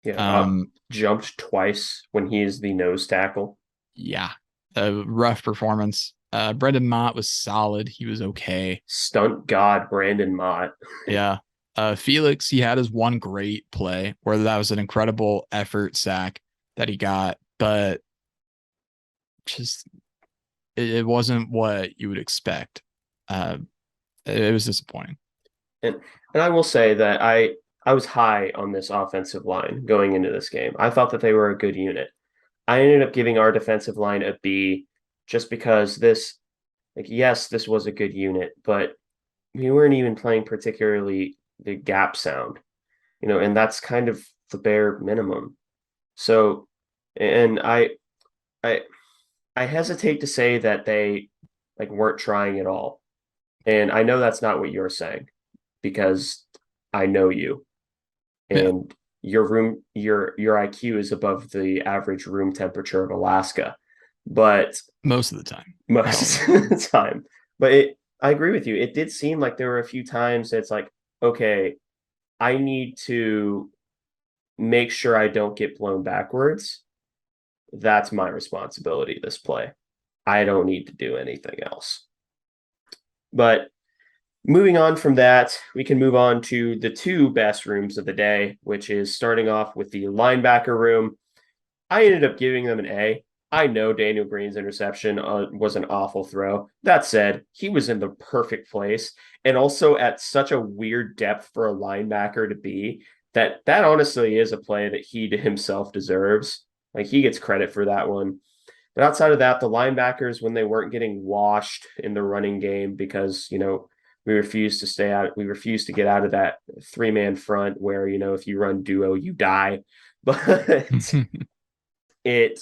Yeah, Um, jumped twice when he is the nose tackle. yeah, a rough performance. Brendan Mott was solid. He was okay. Stunt god Brandon Mott. Yeah. Felix, he had his one great play where that was an incredible effort sack that he got, but just it wasn't what you would expect. Uh, it was disappointing. And and I will say that I was high on this offensive line going into this game. I thought that they were a good unit. I ended up giving our defensive line a B just because yes, this was a good unit, but we weren't even playing particularly the gap sound, and that's kind of the bare minimum. So, and I, I hesitate to say that they weren't trying at all. And I know that's not what you're saying because I know you Yeah, and your IQ is above the average room temperature of Alaska. But most of the time, not all the most time. of the time. But I agree with you. It did seem like there were a few times it's like, okay, I need to make sure I don't get blown backwards. That's my responsibility this play. I don't need to do anything else. But moving on from that, we can move on to the two best rooms of the day, which is starting off with the linebacker room. I ended up giving them an A. I know Daniel Green's interception was an awful throw. That said, he was in the perfect place and also at such a weird depth for a linebacker to be that honestly is a play that he himself deserves. Like he gets credit for that one. But outside of that, the linebackers, when they weren't getting washed in the running game because, we refused to get out of that three-man front where, if you run duo, you die. But it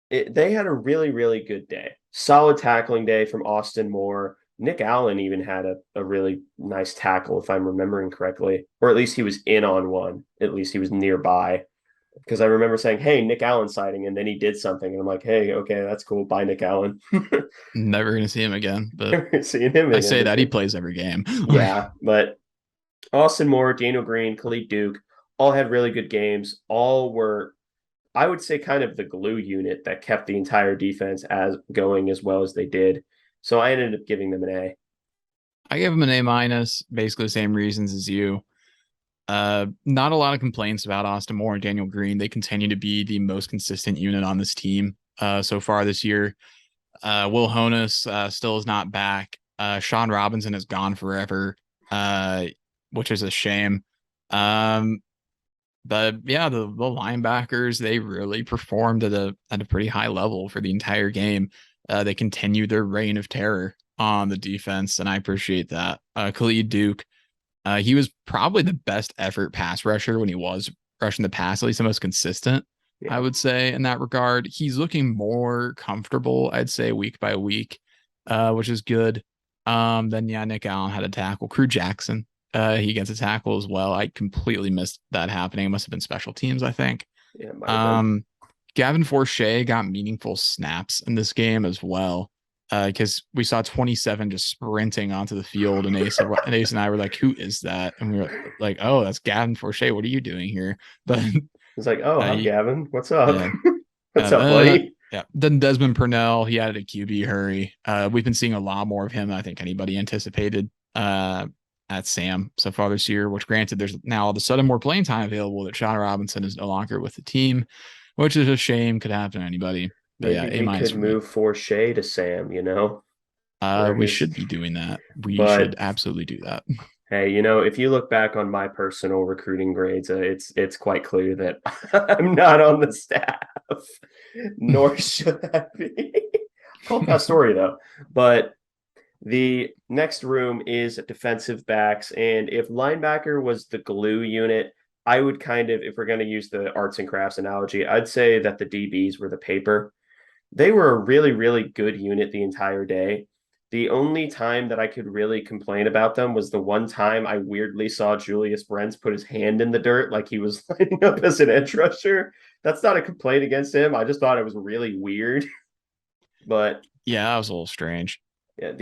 they had a really, really good day. Solid tackling day from Austin Moore. Nick Allen even had a really nice tackle, if I'm remembering correctly, or at least he was in on one. At least he was nearby. Because I remember saying, "Hey, Nick Allen sighting," and then he did something, and I'm like, "Hey, okay, that's cool. Bye, Nick Allen." Never gonna see him again, but Never seeing him I again. say But that he plays every game. yeah, but Austin Moore, Daniel Green, Khalid Duke, all had really good games. All were, I would say, kind of the glue unit that kept the entire defense as going as well as they did. So I ended up giving them an A. I give him an A minus, basically the same reasons as you. Not a lot of complaints about Austin Moore and Daniel Green. They continue to be the most consistent unit on this team so far this year. Will Honus still is not back. Sean Robinson is gone forever, which is a shame. Um, but yeah, the linebackers, they really performed at a pretty high level for the entire game. They continued their reign of terror on the defense, and I appreciate that. Khalid Duke, he was probably the best effort pass rusher when he was rushing the pass, at least the most consistent, I Yeah, would say, in that regard. He's looking more comfortable, I'd say, week by week, which is good. Then yeah, Nick Allen had a tackle. Crew Jackson, he gets a tackle as well. I completely missed that happening. It must have been special teams, I think. yeah, it might have been. Um, Gavin Forche got meaningful snaps in this game as well. Because we saw 27 just sprinting onto the field, and Ace and I were like, "Who is that?" And we were like, "Oh, that's Gavin Forche. What are you doing here?" But It's like, oh, I'm he, Gavin. What's up? yeah, What's up, buddy? yeah. Then Desmond Purnell, he added a QB hurry. We've been seeing a lot more of him than I think anybody anticipated. At Sam so far this year. Which, granted, there's now all of a sudden more playing time available that Sean Robinson is no longer with the team, which is a shame. Could happen to anybody. But yeah, Maybe A we minus could for me. move Forshea to Sam, where We his should be doing that. We should but absolutely do that. hey, if you look back on my personal recruiting grades, it's quite clear that I'm not on the staff, nor should I be. Cool that story though. But the next room is defensive backs, and if linebacker was the glue unit, I would kind of, if we're going to use the arts and crafts analogy, I'd say that the DBs were the paper. They were a really, really good unit the entire day. The only time that I could really complain about them was the one time I weirdly saw Julius Brents put his hand in the dirt like he was lining up as an edge rusher. That's not a complaint against him. I just thought it was really weird. But Yeah, that was a little strange. yeah,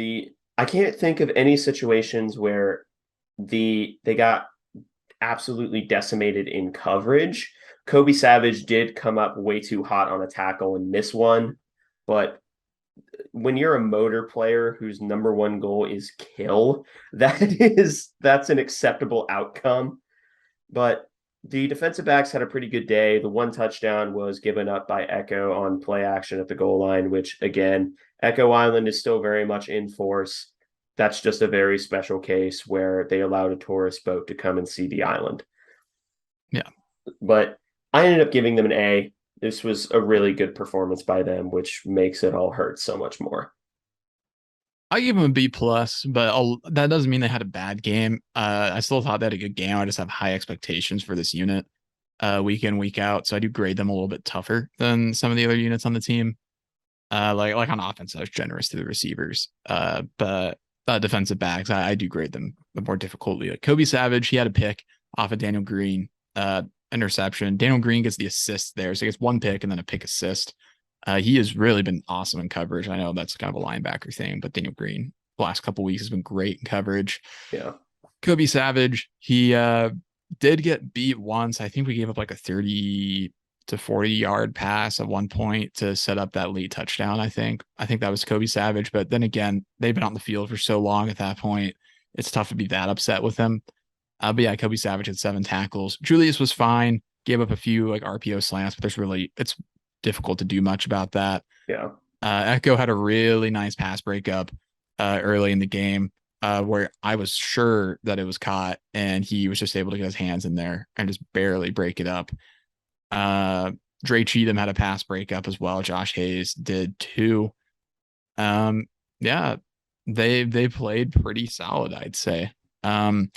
I can't think of any situations where they got absolutely decimated in coverage. Kobe Savage did come up way too hot on a tackle and miss one, but when you're a motor player whose number one goal is kill, that's an acceptable outcome. But the defensive backs had a pretty good day. The one touchdown was given up by Echo on play action at the goal line, which again, Echo Island is still very much in force. That's just a very special case where they allowed a tourist boat to come and see the island. Yeah. But I ended up giving them an A. This was a really good performance by them, which makes it all hurt so much more. I give them a B plus, but that doesn't mean they had a bad game. I still thought they had a good game. I just have high expectations for this unit, week in, week out. So I do grade them a little bit tougher than some of the other units on the team. Like on offense, I was generous to the receivers. But defensive backs, I do grade them more difficultly. Like Kobe Savage, he had a pick off of Daniel Green, interception. Daniel Green gets the assist there, so he gets one pick and then a pick assist. He has really been awesome in coverage. I know that's kind of a linebacker thing, but Daniel Green the last couple weeks has been great in coverage. Yeah. Kobe Savage, he did get beat once. I think we gave up like a 30 to 40-yard pass at one point to set up that late touchdown. I think that was Kobe Savage. But then again, they've been on the field for so long at that point. It's tough to be that upset with them. But yeah, Kobe Savage had 7 tackles. Julius was fine. Gave up a few like RPO slants, but it's difficult to do much about that. Yeah. Echo had a really nice pass breakup early in the game where I was sure that it was caught, and he was just able to get his hands in there and just barely break it up. Dre Cheatham had a pass breakup as well. Josh Hayes did too. Um, yeah, they played pretty solid, I'd say. Um,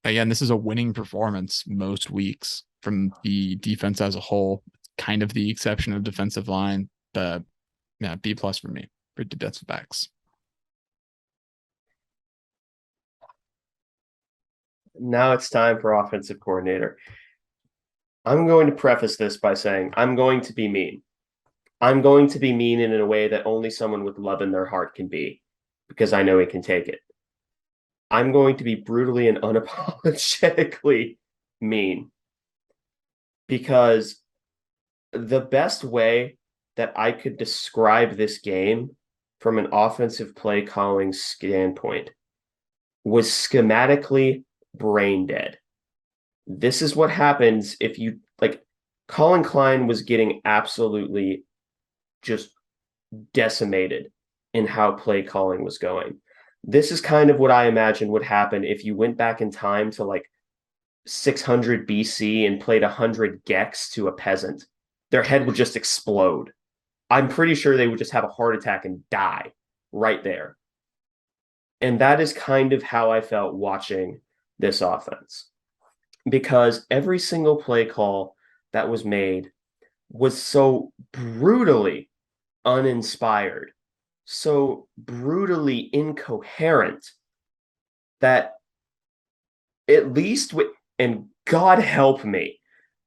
Again, this is a winning performance most weeks from the defense as a whole. Kind of the exception of defensive line, but yeah, B plus for me for defensive backs. Now it's time for offensive coordinator. I'm going to preface this by saying I'm going to be mean. I'm going to be mean in a way that only someone with love in their heart can be, because I know he can take it. I'm going to be brutally and unapologetically mean because the best way that I could describe this game from an offensive play calling standpoint was schematically brain dead. This is what happens if you like Colin Klein was getting absolutely just decimated in how play calling was going. This is kind of what I imagine would happen if you went back in time to like 600 BC and played 100 Gex to a peasant. Their head would just explode. I'm pretty sure they would just have a heart attack and die right there. And that is kind of how I felt watching this offense because every single play call that was made was so brutally uninspired, so brutally incoherent that at least with, and God help me,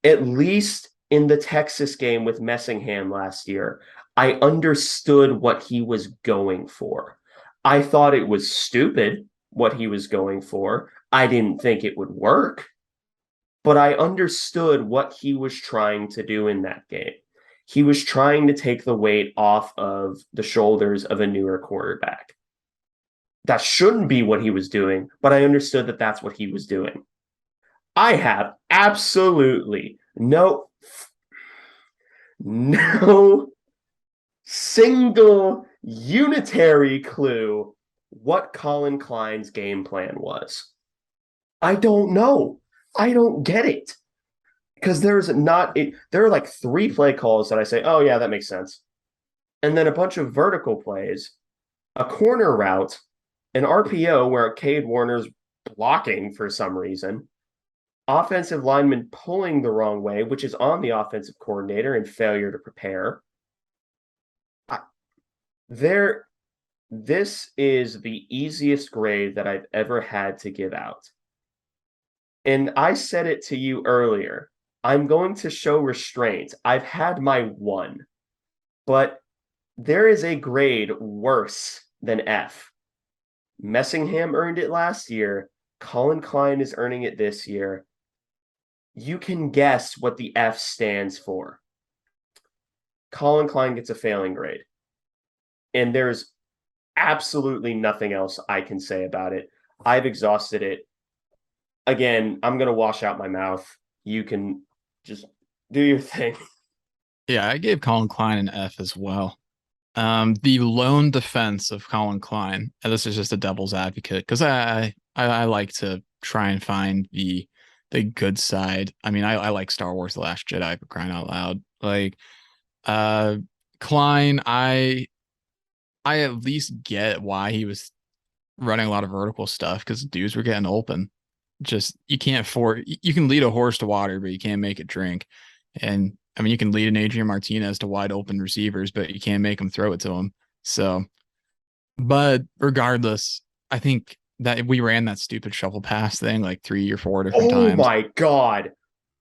at least in the Texas game with Messingham last year, I understood what he was going for. I thought it was stupid what he was going for. I didn't think it would work, but I understood what he was trying to do in that game. He was trying to take the weight off of the shoulders of a newer quarterback. That shouldn't be what he was doing, but I understood that that's what he was doing. I have absolutely no single unitary clue what Colin Klein's game plan was. I don't know. I don't get it. Because there are like 3 play calls that I say, oh yeah, that makes sense. And then a bunch of vertical plays, a corner route, an RPO where Cade Warner's blocking for some reason, offensive lineman pulling the wrong way, which is on the offensive coordinator and failure to prepare. There, this is the easiest grade that I've ever had to give out. And I said it to you earlier. I'm going to show restraint. I've had my 1, but there is a grade worse than F. Messingham earned it last year. Colin Klein is earning it this year. You can guess what the F stands for. Colin Klein gets a failing grade. And there's absolutely nothing else I can say about it. I've exhausted it. Again, I'm going to wash out my mouth. You can just do your thing. Yeah, I gave Colin Klein an F as well. The lone defense of Colin Klein, and this is just a devil's advocate because I like to try and find the good side. I mean, I like Star Wars: The Last Jedi for crying out loud. Like, Klein, I at least get why he was running a lot of vertical stuff because dudes were getting open. Just you can lead a horse to water, but you can't make it drink. And I mean, you can lead an Adrian Martinez to wide open receivers, but you can't make him throw it to him. So, but regardless, I think that we ran that stupid shuffle pass thing like 3 or 4 different Oh times. my God.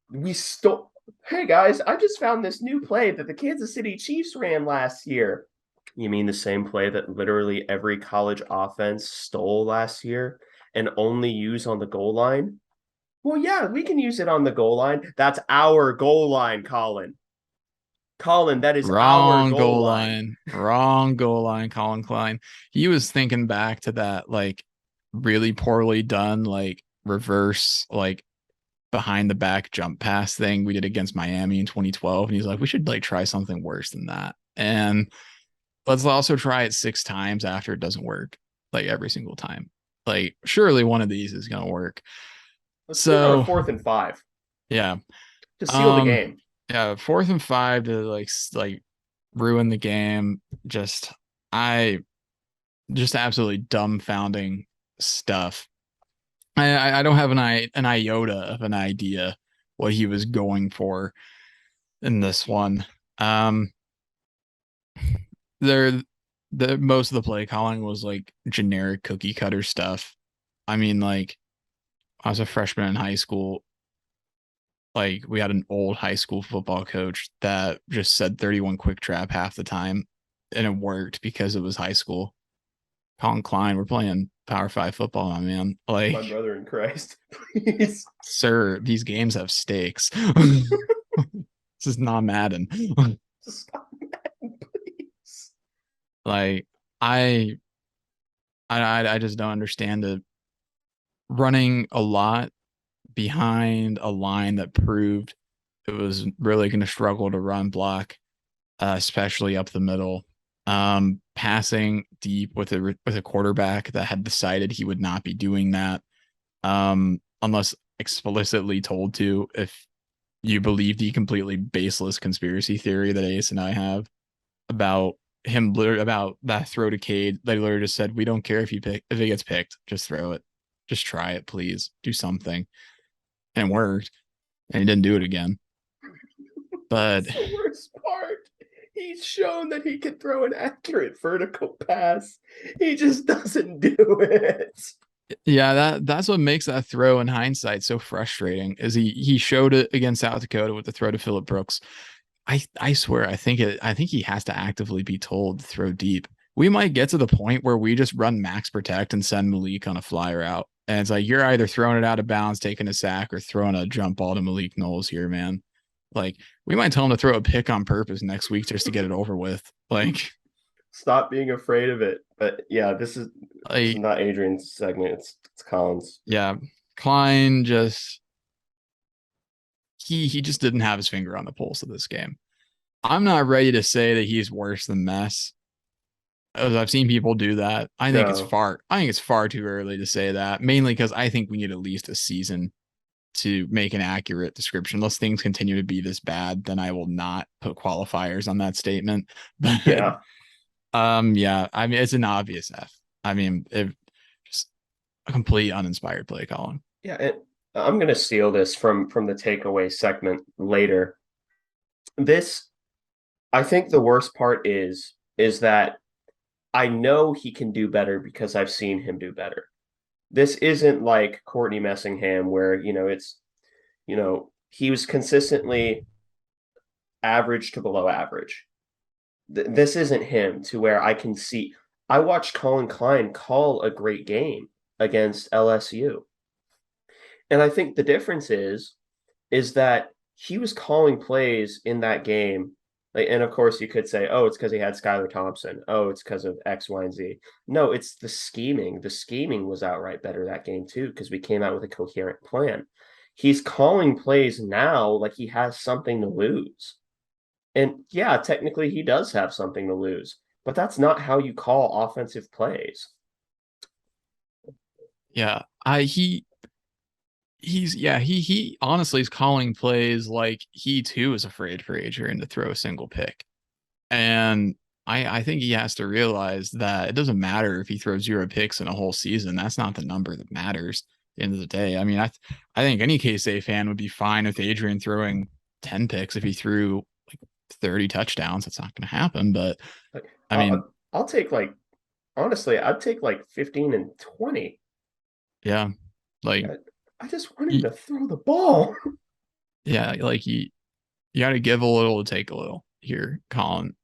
We stole. Hey guys, I just found this new play that the Kansas City Chiefs ran last year. You mean the same play that literally every college offense stole last year and only use on the goal line? Well, yeah, we can use it on the goal line. That's our goal line, Colin. Colin, that is our Wrong goal goal line. line. Wrong goal line, Colin Klein. He was thinking back to that like really poorly done, like reverse, like behind the back jump pass thing we did against Miami in 2012. And he's like, we should like try something worse than that. And let's also try it 6 times after it doesn't work, like every single time. Like, surely one of these is gonna work. Let's do it on a So 4th and 5 yeah. to seal the Um, game. Yeah, 4th and 5 to like ruin the game. I just absolutely dumbfounding stuff. I don't have an iota of an idea what he was going for in this one. Um, there, the most of the play calling was like generic cookie cutter stuff. I mean, like I was a freshman in high school. Like we had an old high school football coach that just said 31 quick trap half the time, and it worked because it was high school. Colin Klein, we're playing Power Five football, my man. My Like, brother in Christ, please. sir, these games have stakes. This is not Madden. Just stop that, please. Like, I, I just don't understand it. Running a lot behind a line that proved it was really going to struggle to run block, especially up the middle. Passing deep with a quarterback that had decided he would not be doing that, unless explicitly told to. If you believe the completely baseless conspiracy theory that Ace and I have about him, about that throw to Cade, they literally just said, "We don't care if it gets picked, just throw it, just try it, please, do something," and it worked, and he didn't do it again. But That's the worst part. He's shown that he can throw an accurate vertical pass. He just doesn't do it. yeah, that's what makes that throw in hindsight so frustrating. Is he showed it against South Dakota with the throw to Phillip Brooks. I swear I think he has to actively be told to throw deep. We might get to the point where we just run max protect and send Malik on a fly route. And it's like you're either throwing it out of bounds, taking a sack, or throwing a jump ball to Malik Knowles here, man. Like we might tell him to throw a pick on purpose next week just to get it over with. Like, Stop being afraid of it. But yeah, this is like not Adrian's segment. It's Colin's. yeah, Klein just he just didn't have his finger on the pulse of this game. I'm not ready to say that he's worse than Mess. As I've seen people do that. No. I think it's far too early to say that, mainly because I think we need at least a season to make an accurate description. Unless things continue to be this bad, then I will not put qualifiers on that statement. But Yeah. yeah, I mean it's an obvious F. I mean, it just a complete uninspired play calling. Yeah. I'm gonna steal this from the takeaway segment later. This I think the worst part is that I know he can do better because I've seen him do better. This isn't like Courtney Messingham where, he was consistently average to below average. This isn't him to where I can see. I watched Colin Klein call a great game against LSU. And I think the difference is that he was calling plays in that game. Like, and of course, you could say, oh, it's because he had Skylar Thompson. Oh, it's because of X, Y, and Z. No, it's the scheming. The scheming was outright better that game, too, because we came out with a coherent plan. He's calling plays now like he has something to lose. And yeah, technically, he does have something to lose, but that's not how you call offensive plays. Yeah, I he's yeah he honestly is calling plays like he too is afraid for Adrian to throw a single pick. And I think he has to realize that it doesn't matter if he throws 0 picks in a whole season. That's not the number that matters at the end of the day. I mean, I think any K-State fan would be fine with Adrian throwing 10 picks if he threw like 30 touchdowns. That's not going to happen. But Like, I mean, I'll take like honestly, I'd take like 15 and 20. yeah, like I, I just want him to throw the ball. yeah, like you got to give a little to take a little here, Colin.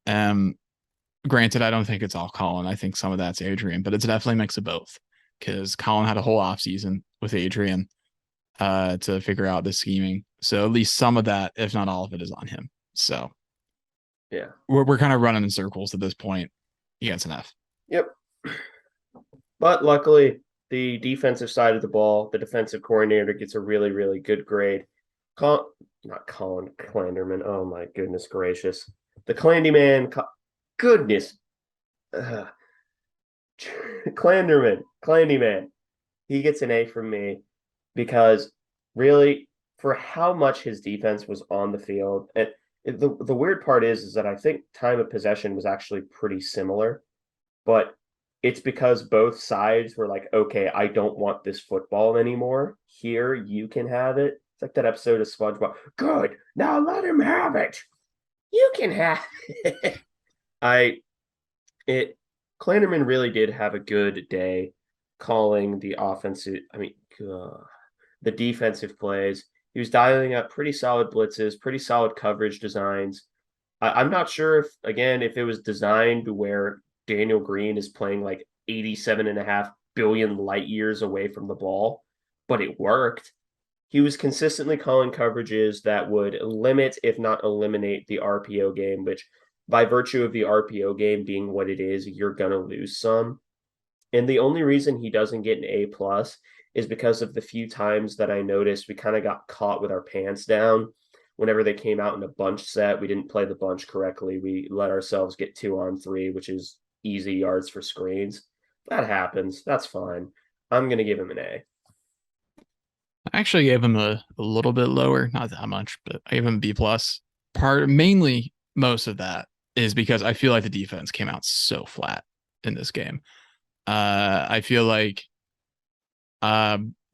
Granted, I don't think it's all Colin. I think some of that's Adrian, but it's definitely a mix of both because Colin had a whole off season with Adrian to figure out the scheming. So at least some of that, if not all of it, is on him. So Yeah. we're kind of running in circles at this point. He gets an F. Yep. But luckily, the defensive side of the ball, the defensive coordinator gets a really, really good grade. Not Colin Clanderman. Oh my goodness gracious. The Clandy man. Goodness. Uh, Clanderman. Clandy man. He gets an A from me because really, for how much his defense was on the field. The weird part is that I think time of possession was actually pretty similar, but it's because both sides were like, okay, I don't want this football anymore. Here, you can have it. It's like that episode of SpongeBob. Good. Now let him have it. You can have it. I it Klanderman really did have a good day calling the offensive, the defensive plays. He was dialing up pretty solid blitzes, pretty solid coverage designs. I'm not sure if, again, if it was designed where Daniel Green is playing like 87.5 billion light years away from the ball, but it worked. He was consistently calling coverages that would limit, if not eliminate, the RPO game, which by virtue of the RPO game being what it is, you're going to lose some. And the only reason he doesn't get an A plus is because of the few times that I noticed we kind of got caught with our pants down. Whenever they came out in a bunch set, we didn't play the bunch correctly. We let ourselves get 2-on-3, which is easy yards for screens. That happens. That's fine. I'm going to give him an A. I actually gave him a little bit lower, not that much, but I gave him a B plus. Mainly most of that is because I feel like the defense came out so flat in this game. I feel like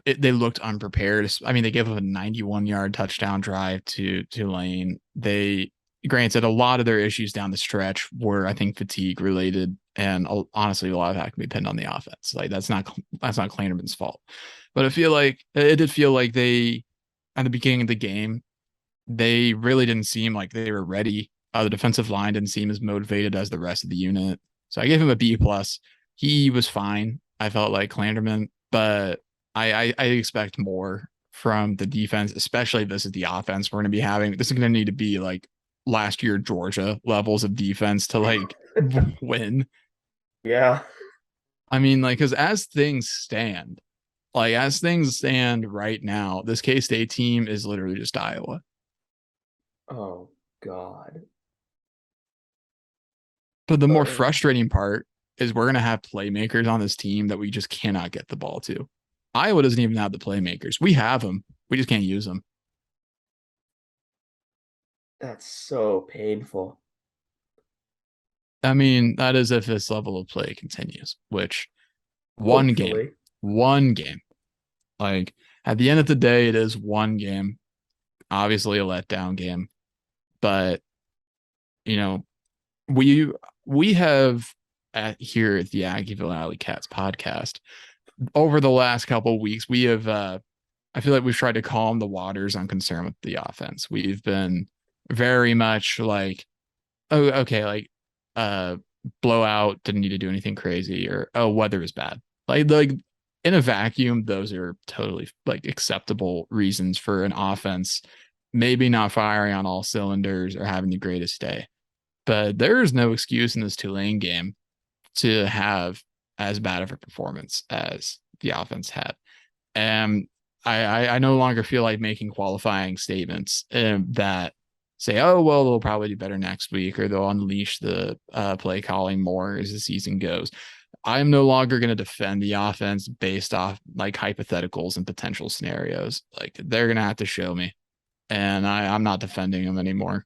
they looked unprepared. I mean, they gave up a 91-yard touchdown drive to Tulane. They granted a lot of their issues down the stretch were, I think, fatigue related, and honestly, a lot of that can be pinned on the offense. Like that's not Klanderman's fault, but I feel like it did feel like they at the beginning of the game they really didn't seem like they were ready. The defensive line didn't seem as motivated as the rest of the unit, so I gave him a B plus. He was fine. I felt like Klanderman, but I expect more from the defense, especially if this is the offense we're going to be having. This is going to need to be like last year Georgia levels of defense to like win. Yeah. I mean, like, because as things stand right now, this K-State team is literally just Iowa. Oh, God. But the more Uh, frustrating part is we're going to have playmakers on this team that we just cannot get the ball to. Iowa doesn't even have the playmakers. We have them. We just can't use them. that's so painful. I mean, that is if this level of play continues, which one game, Hopefully. one game. Like at the end of the day, it is one game, obviously a letdown game. But you know, we have here at the Aggieville Alleycats podcast over the last couple of weeks, we have I feel like we've tried to calm the waters on concern with the offense. We've been very much like, oh, okay, like blowout, didn't need to do anything crazy, or oh, weather is bad. Like in a vacuum, those are totally like acceptable reasons for an offense maybe not firing on all cylinders or having the greatest day. But there is no excuse in this Tulane game to have as bad of a performance as the offense had. And I no longer feel like making qualifying statements that say, oh, well, they'll probably do better next week or they'll unleash the play calling more as the season goes. I'm no longer going to defend the offense based off like hypotheticals and potential scenarios. Like they're going to have to show me. And I'm not defending them anymore.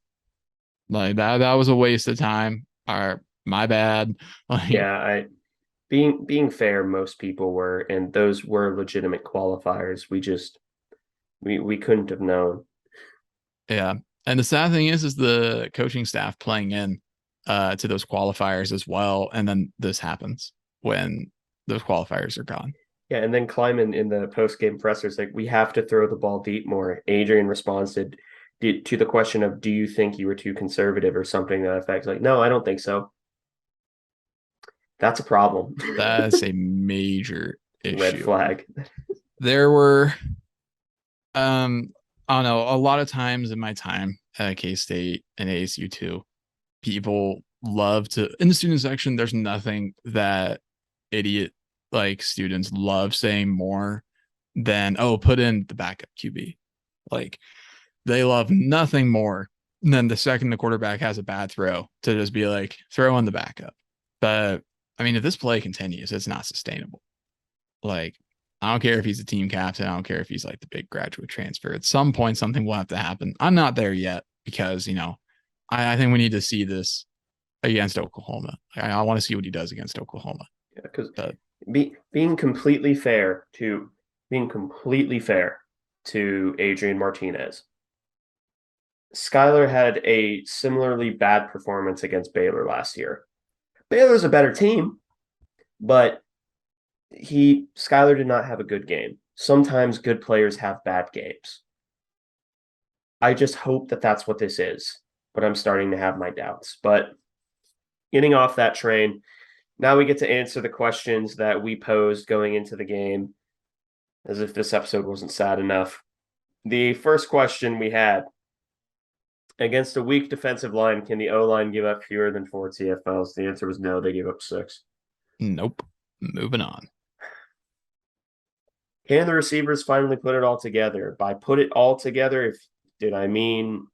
Like that was a waste of time. Or my bad. Like Yeah, being fair, most people were, and those were legitimate qualifiers. We couldn't have known. yeah. And the sad thing is the coaching staff playing in to those qualifiers as well. And then this happens when those qualifiers are gone. Yeah, and then Kleiman in the post-game pressers like, we have to throw the ball deep more. Adrian responded to the question of, do you think you were too conservative or something to that effect? Like, no, I don't think so. That's a problem. That's a major Red issue. flag. There were I don't know, a lot of times in my time at K-State and ASU too, people love to in the student section, there's nothing that idiot like students love saying more than, oh, put in the backup QB. Like they love nothing more than the second the quarterback has a bad throw to just be like, throw in the backup. But I mean, if this play continues, it's not sustainable. Like I don't care if he's a team captain. I don't care if he's like the big graduate transfer. At some point, something will have to happen. I'm not there yet because, I think we need to see this against Oklahoma. I want to see what he does against Oklahoma. Yeah, because But being completely fair to Adrian Martinez, Skylar had a similarly bad performance against Baylor last year. Baylor's a better team, but Skylar did not have a good game. Sometimes good players have bad games. I just hope that that's what this is, but I'm starting to have my doubts. But getting off that train, now we get to answer the questions that we posed going into the game, as if this episode wasn't sad enough. The first question we had: against a weak defensive line, can the O line give up fewer than 4 TFLs? The answer was no, they gave up 6. nope. Moving on. Can the receivers finally put it all together? By put it all together, did I mean,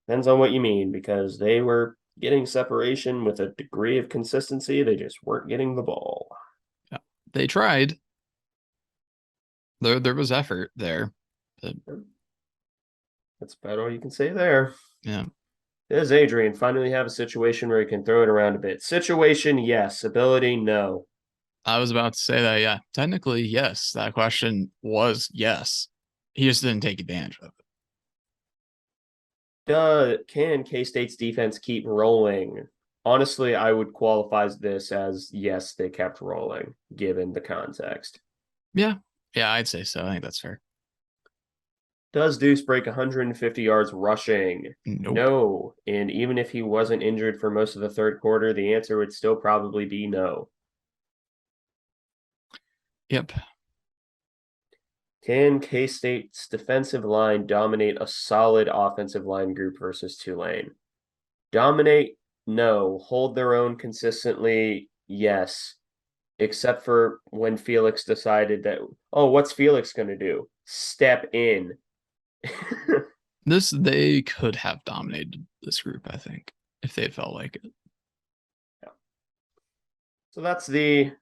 depends on what you mean, because they were getting separation with a degree of consistency. They just weren't getting the ball. Yeah. They tried. There was effort there. But that's about all you can say there. yeah. Does Adrian finally have a situation where he can throw it around a bit? Situation, yes. Ability, no. I was about to say that, yeah. Technically, yes. That question was yes. He just didn't take advantage of it. Can K-State's defense keep rolling? Honestly, I would qualify this as yes, they kept rolling, given the context. Yeah. Yeah, I'd say so. I think that's fair. Does Deuce break 150 yards rushing? Nope. No. And even if he wasn't injured for most of the third quarter, the answer would still probably be no. Yep. Can K-State's defensive line dominate a solid offensive line group versus Tulane? Dominate? No. Hold their own consistently? Yes. Except for when Felix decided that, oh, what's Felix going to do? Step in. They could have dominated this group, I think, if they had felt like it. Yeah. So that's the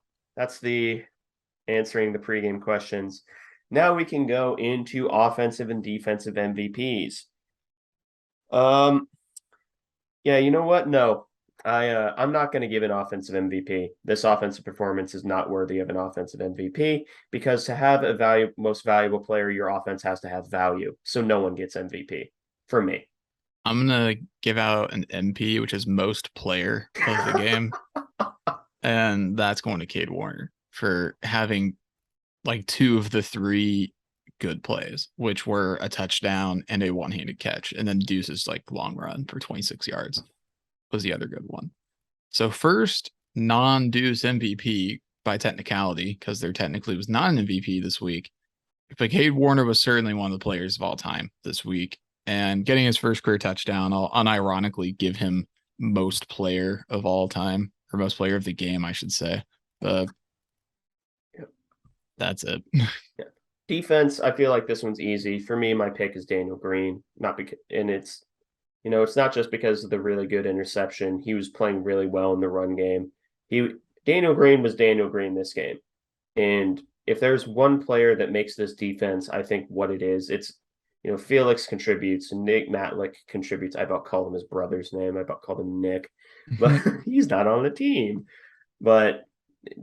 answering the pregame questions. Now we can go into offensive and defensive MVPs. Yeah, you know what? No, I'm not going to give an offensive MVP. This offensive performance is not worthy of an offensive MVP because to have a most valuable player, your offense has to have value. So no one gets MVP for me. I'm gonna give out an MP, which is most player of the game, and that's going to Cade Warner for having like 2 of the 3 good plays, which were a touchdown and a one-handed catch, and then Deuce's like long run for 26 yards was the other good one. So first non-Deuce MVP by technicality, because there technically was not an MVP this week. But Cade Warner was certainly one of the players of all time this week. And getting his first career touchdown, I'll unironically give him most player of all time, or most player of the game, I should say. Yep. That's it. Yeah. Defense, I feel like this one's easy. For me, my pick is Daniel Green. Not because, and it's not just because of the really good interception. He was playing really well in the run game. Daniel Green was Daniel Green this game. And if there's one player that makes this defense, I think what it is, it's Felix contributes, Nick Matlick contributes. I about called him his brother's name. I about called him Nick, but he's not on the team. But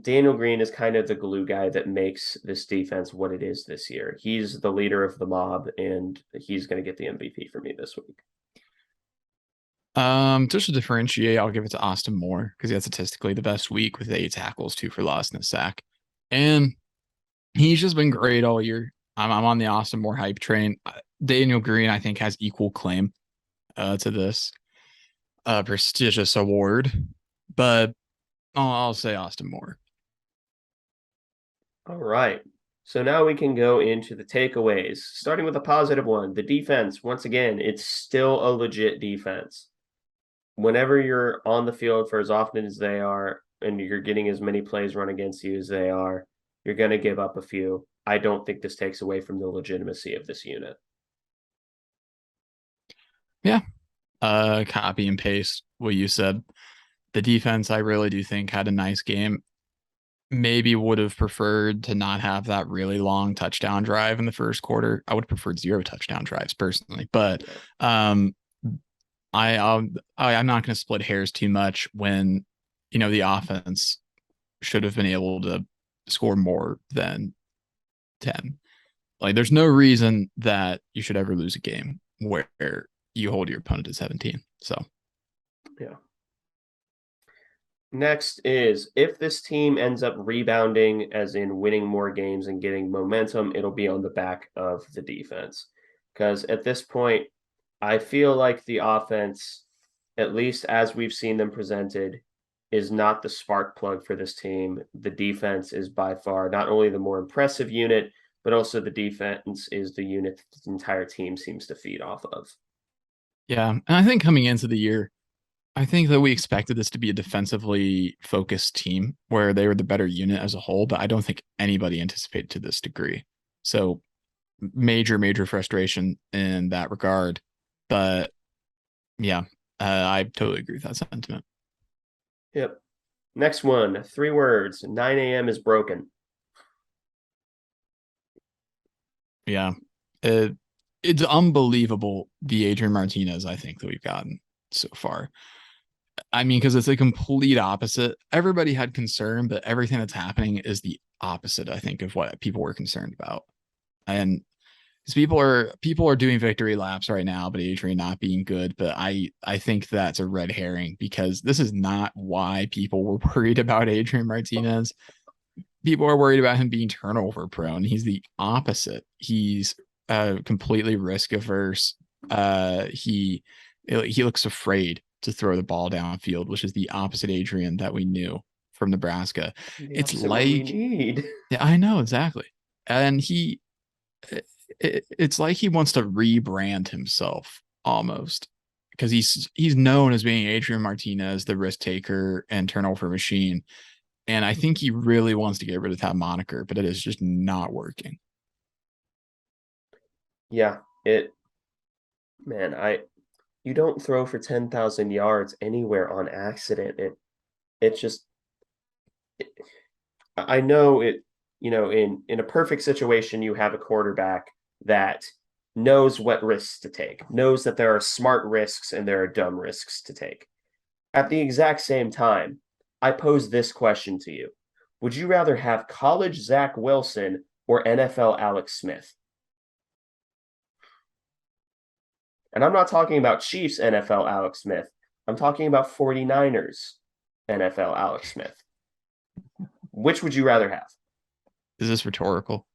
Daniel Green is kind of the glue guy that makes this defense what it is this year. He's the leader of the mob, and he's going to get the MVP for me this week. Just to differentiate, I'll give it to Austin Moore because he had statistically the best week with 8 tackles, 2 for loss, and a sack. And he's just been great all year. I'm on the Austin Moore hype train. Daniel Green, I think, has equal claim to this prestigious award, but I'll say Austin Moore. All right. So now we can go into the takeaways, starting with a positive one. The defense, once again, it's still a legit defense. Whenever you're on the field for as often as they are, and you're getting as many plays run against you as they are, you're going to give up a few. I don't think this takes away from the legitimacy of this unit. Yeah. Copy and paste what you said. The defense, I really do think, had a nice game. maybe would have preferred to not have that really long touchdown drive in the first quarter. I would have preferred 0 touchdown drives personally, but Yeah. um, I'm not going to split hairs too much when the offense should have been able to score more than 10. Like, there's no reason that you should ever lose a game where you hold your opponent to 17. So, Yeah. Next is if this team ends up rebounding, as in winning more games and getting momentum, it'll be on the back of the defense. Because at this point, I feel like the offense, at least as we've seen them presented, is not the spark plug for this team. The defense is by far not only the more impressive unit, but also the defense is the unit the entire team seems to feed off of. yeah. And I think coming into the year, I think that we expected this to be a defensively focused team where they were the better unit as a whole, but I don't think anybody anticipated to this degree. So, major frustration in that regard. But yeah, I totally agree with that sentiment. Yep. Next one, 3 words. 9 a.m. is broken. Yeah. It, it's unbelievable the Adrian Martinez I think that we've gotten so far. I mean, because it's a complete opposite. Everybody had concern, but everything that's happening is the opposite, I think, of what people were concerned about. And because people are doing victory laps right now, but Adrian not being good. But I think that's a red herring because this is not why people were worried about Adrian Martinez. People are worried about him being turnover prone. He's the opposite. He's completely risk averse. He looks afraid to throw the ball downfield, which is the opposite Adrian that we knew from Nebraska. The It's opposite what we like, need. yeah, I know exactly. And it's like he wants to rebrand himself almost because he's known as being Adrian Martinez, the risk taker and turnover machine. And I think he really wants to get rid of that moniker, but it is just not working. Yeah, it man, I you don't throw for 10,000 yards anywhere on accident. It's just I know it, in a perfect situation you have a quarterback that knows what risks to take, knows that there are smart risks and there are dumb risks to take. At the exact same time, I pose this question to you. Would you rather have college Zach Wilson or NFL Alex Smith? And I'm not talking about Chiefs NFL Alex Smith. I'm talking about 49ers NFL Alex Smith. Which would you rather have? Is this rhetorical?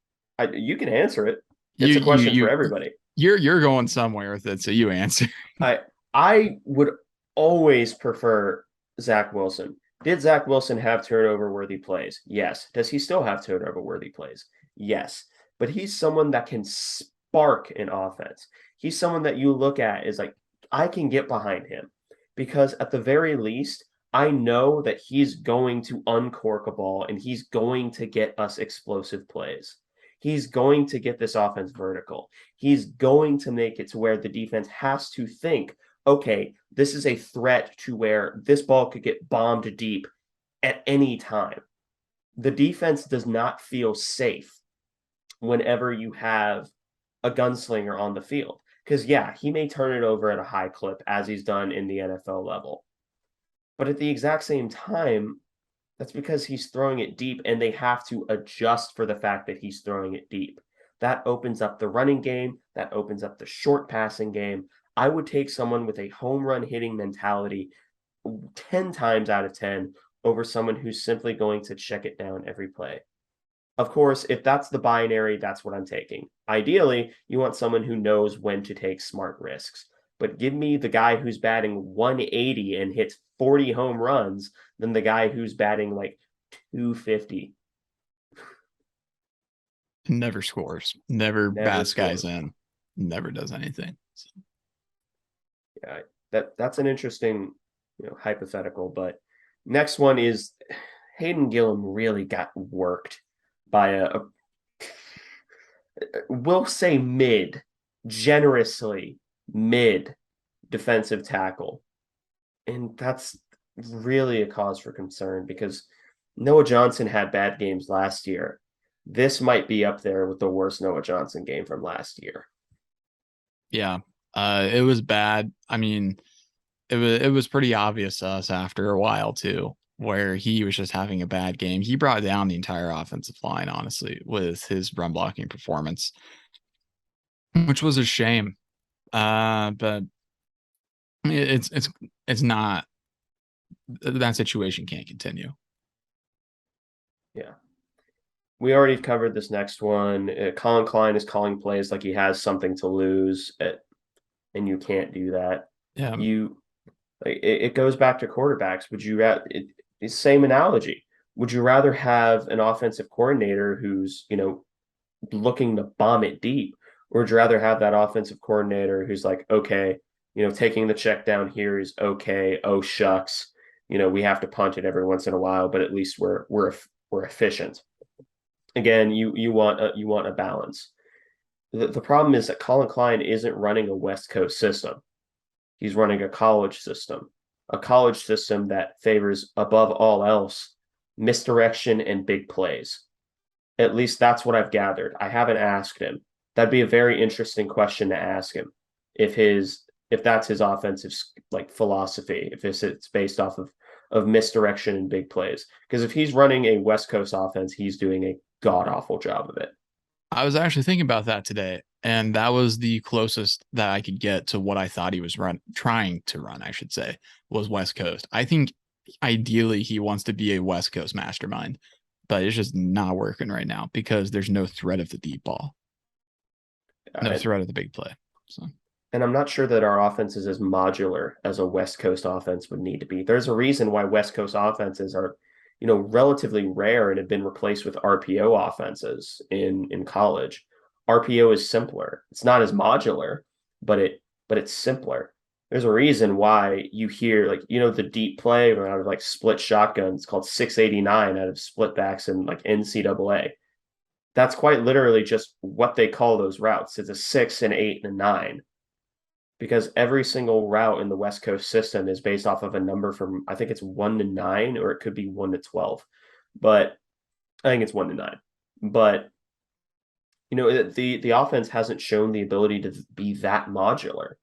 You can answer it. You It's a you question for you everybody. you're going somewhere with it, so you answer. I I would always prefer Zach Wilson. Did Zach Wilson have turnover worthy plays? Yes. Does he still have turnover worthy plays? Yes. But he's someone that can spark an offense. He's someone that you look at is like, I can get behind him because at the very least, I know that he's going to uncork a ball and he's going to get us explosive plays. He's going to get this offense vertical. He's going to make it to where the defense has to think, okay, this is a threat to where this ball could get bombed deep at any time. The defense does not feel safe whenever you have a gunslinger on the field. Because, yeah, he may turn it over at a high clip as he's done in the NFL level. But at the exact same time, that's because he's throwing it deep and they have to adjust for the fact that he's throwing it deep. That opens up the running game, that opens up the short passing game. I would take someone with a home run hitting mentality 10 times out of 10 over someone who's simply going to check it down every play. Of course, if that's the binary, that's what I'm taking. Ideally, you want someone who knows when to take smart risks. But give me the guy who's batting 180 and hits 40 home runs than the guy who's batting like 250. Never scores, never Never bats guys scores. in, never does anything. So, Yeah, that's an interesting, hypothetical. But next one is Hayden Gillum really got worked by we'll say generously mid defensive tackle. And that's really a cause for concern because Noah Johnson had bad games last year. This might be up there with the worst Noah Johnson game from last year. Yeah. It was bad. I mean, it was pretty obvious to us after a while too, where he was just having a bad game. He brought down the entire offensive line, honestly, with his run blocking performance, which was a shame. But it's not, that situation can't continue. Yeah. We already covered this next one. Colin Klein is calling plays like he has something to lose, and you can't do that. Yeah. You it goes back to quarterbacks. Would you rather same analogy? Would you rather have an offensive coordinator who's, looking to bomb it deep, or would you rather have that offensive coordinator who's like, okay, taking the check down here is okay. Oh shucks, we have to punt it every once in a while, but at least we're efficient. Again, you want a balance. The problem is that Colin Klein isn't running a West Coast system. He's running a college system that favors above all else misdirection and big plays. At least that's what I've gathered. I haven't asked him. That'd be a very interesting question to ask him if that's his offensive like philosophy, if it's based off of misdirection and big plays. Because if he's running a West Coast offense, he's doing a god awful job of it. I was actually thinking about that today, and that was the closest that I could get to what I thought he was trying to run, I should say, was West Coast. I think ideally he wants to be a West Coast mastermind, but it's just not working right now because there's no threat of the deep ball, no And, threat of the big play. So and I'm not sure that our offense is as modular as a West Coast offense would need to be. There's a reason why West Coast offenses are, relatively rare and have been replaced with RPO offenses in college. RPO is simpler. It's not as modular, but it's simpler. There's a reason why you hear like, the deep play out of like split shotguns called 689 out of split backs and like NCAA. That's quite literally just what they call those routes. It's a 6, an 8, and a 9, because every single route in the West Coast system is based off of a number from, I think it's 1 to 9, or it could be 1 to 12. But I think it's 1 to 9. But the offense hasn't shown the ability to be that modular.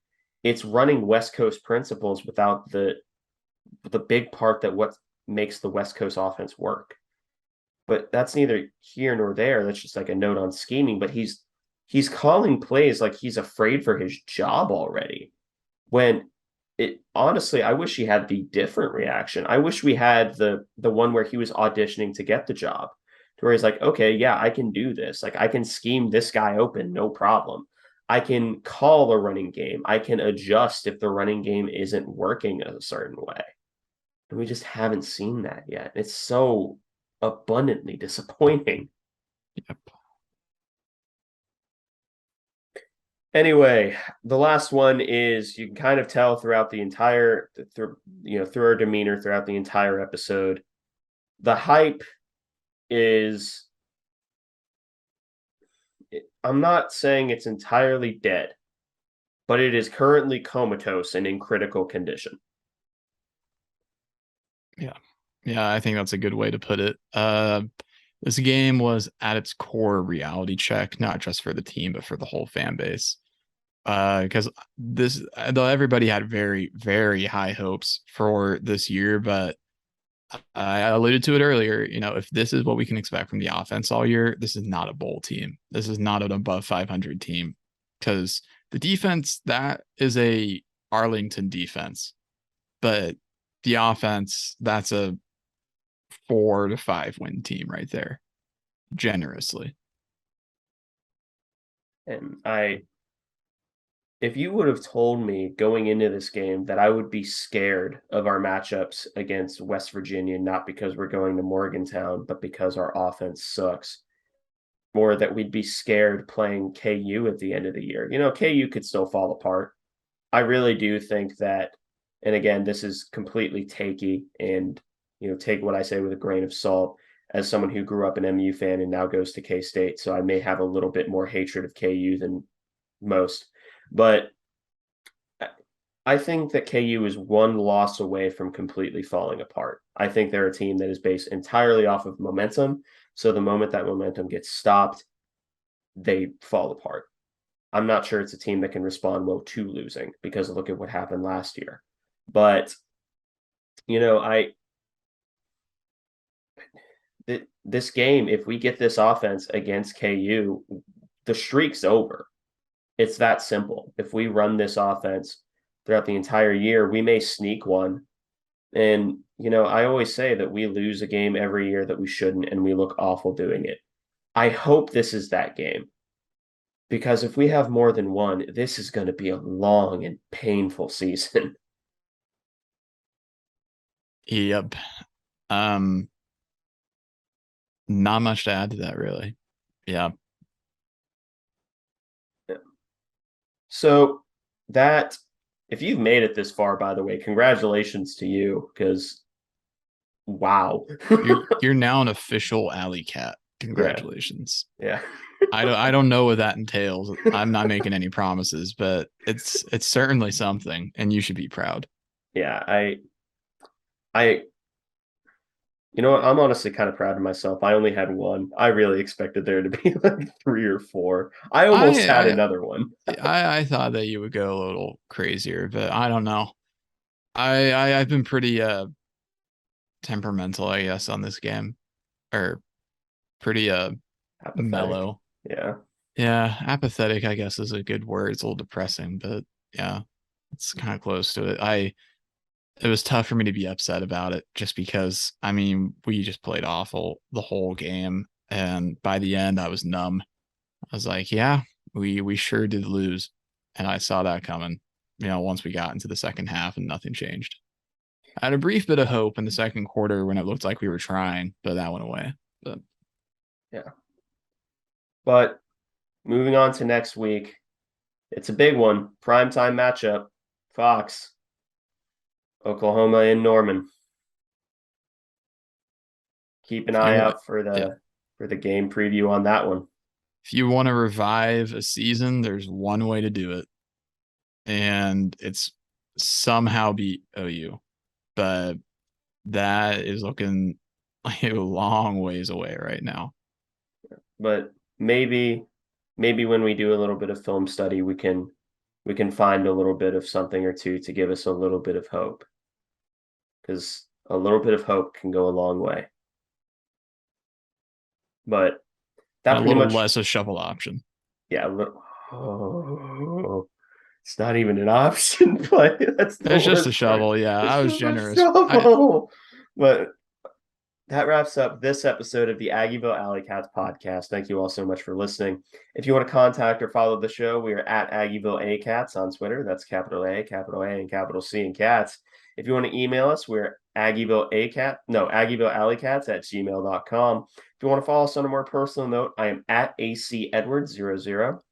It's running West Coast principles without the big part that what makes the West Coast offense work. But that's neither here nor there. That's just like a note on scheming. But he's calling plays like he's afraid for his job already. When it honestly, I wish he had the different reaction. I wish we had the one where he was auditioning to get the job, to where he's like, okay, yeah, I can do this. Like I can scheme this guy open, no problem. I can call a running game. I can adjust if the running game isn't working a certain way. And we just haven't seen that yet. It's so abundantly disappointing. yep. Anyway, the last one is you can kind of tell throughout the entire through our demeanor throughout the entire episode. The hype is I'm not saying it's entirely dead, but it is currently comatose and in critical condition. Yeah. Yeah, I think that's a good way to put it. This game was at its core a reality check, not just for the team, but for the whole fan base. Because though everybody had very, very high hopes for this year, but I alluded to it earlier. If this is what we can expect from the offense all year, this is not a bowl team. This is not an above 500 team, because the defense, that is a Arlington defense, but the offense, that's a 4 to 5 win team right there, generously. And if you would have told me going into this game that I would be scared of our matchups against West Virginia, not because we're going to Morgantown, but because our offense sucks, or that we'd be scared playing KU at the end of the year. KU could still fall apart. I really do think that, and again, this is completely takey, and take what I say with a grain of salt as someone who grew up an MU fan and now goes to K State. So I may have a little bit more hatred of KU than most. But I think that KU is one loss away from completely falling apart. I think they're a team that is based entirely off of momentum. So the moment that momentum gets stopped, they fall apart. I'm not sure it's a team that can respond well to losing because look at what happened last year. But you know, this game, if we get this offense against KU, the streak's over. It's that simple. If we run this offense throughout the entire year, we may sneak one. And, I always say that we lose a game every year that we shouldn't, and we look awful doing it. I hope this is that game because if we have more than one, this is going to be a long and painful season. Yep. Um, Not much to add to that, really. Yeah. So that if you've made it this far, by the way, congratulations to you because wow. You're now an official alley cat. Yeah, Congratulations. yeah. I don't know what that entails. I'm not making any promises, but it's certainly something, and you should be proud. Yeah, I you know what? I'm honestly kind of proud of myself. I only had one. I really expected there to be like three or four. I almost had I another one. I thought that you would go a little crazier, but I don't know. I've been pretty temperamental, I guess, on this game, or pretty Apathetic. mellow. Yeah. Yeah, apathetic, I guess, is a good word. It's a little depressing, but yeah, it's kind of close to it. It was tough for me to be upset about it just because I mean, we just played awful the whole game, and by the end I was numb. I was like, yeah, we sure did lose. And I saw that coming, once we got into the second half and nothing changed. I had a brief bit of hope in the second quarter when it looked like we were trying, but that went away. But Yeah. But moving on to next week, it's a big one. Primetime matchup. Fox, Oklahoma in Norman. Keep an if you eye want, out for yeah, the game preview on that one. if you want to revive a season, there's one way to do it, and it's somehow beat OU. But that is looking like a long ways away right now. But maybe when we do a little bit of film study, we can find a little bit of something or two to give us a little bit of hope. Because a little bit of hope can go a long way. But that A pretty little much, less a shovel option. yeah, oh, it's not even an option play. That's the It's just a worst part. shovel. Yeah, It's I was just a generous. I shovel. But that wraps up this episode of the Aggieville Alleycats podcast. Thank you all so much for listening. If you want to contact or follow the show, we are at Aggieville Alleycats on Twitter. That's capital and capital C and cats. If you want to email us, we're Aggieville Alleycats at gmail.com. If you want to follow us on a more personal note, I am at AC Edwards 00.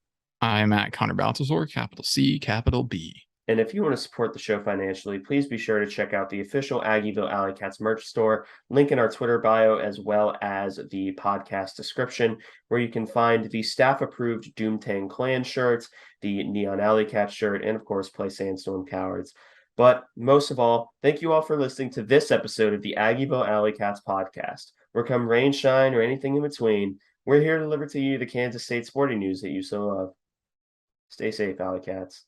I'm at Connor Baltazar, capital C, capital B. And if you want to support the show financially, please be sure to check out the official Aggieville Alleycats merch store, link in our Twitter bio, as well as the podcast description, where you can find the staff-approved Doomtang Clan shirts, the Neon Alleycat shirt, and of course, Play Sandstorm Cowards. But most of all, thank you all for listening to this episode of the Aggieville Alleycats podcast. Where come rain, shine, or anything in between, we're here to deliver to you the Kansas State sporting news that you so love. Stay safe, Alleycats.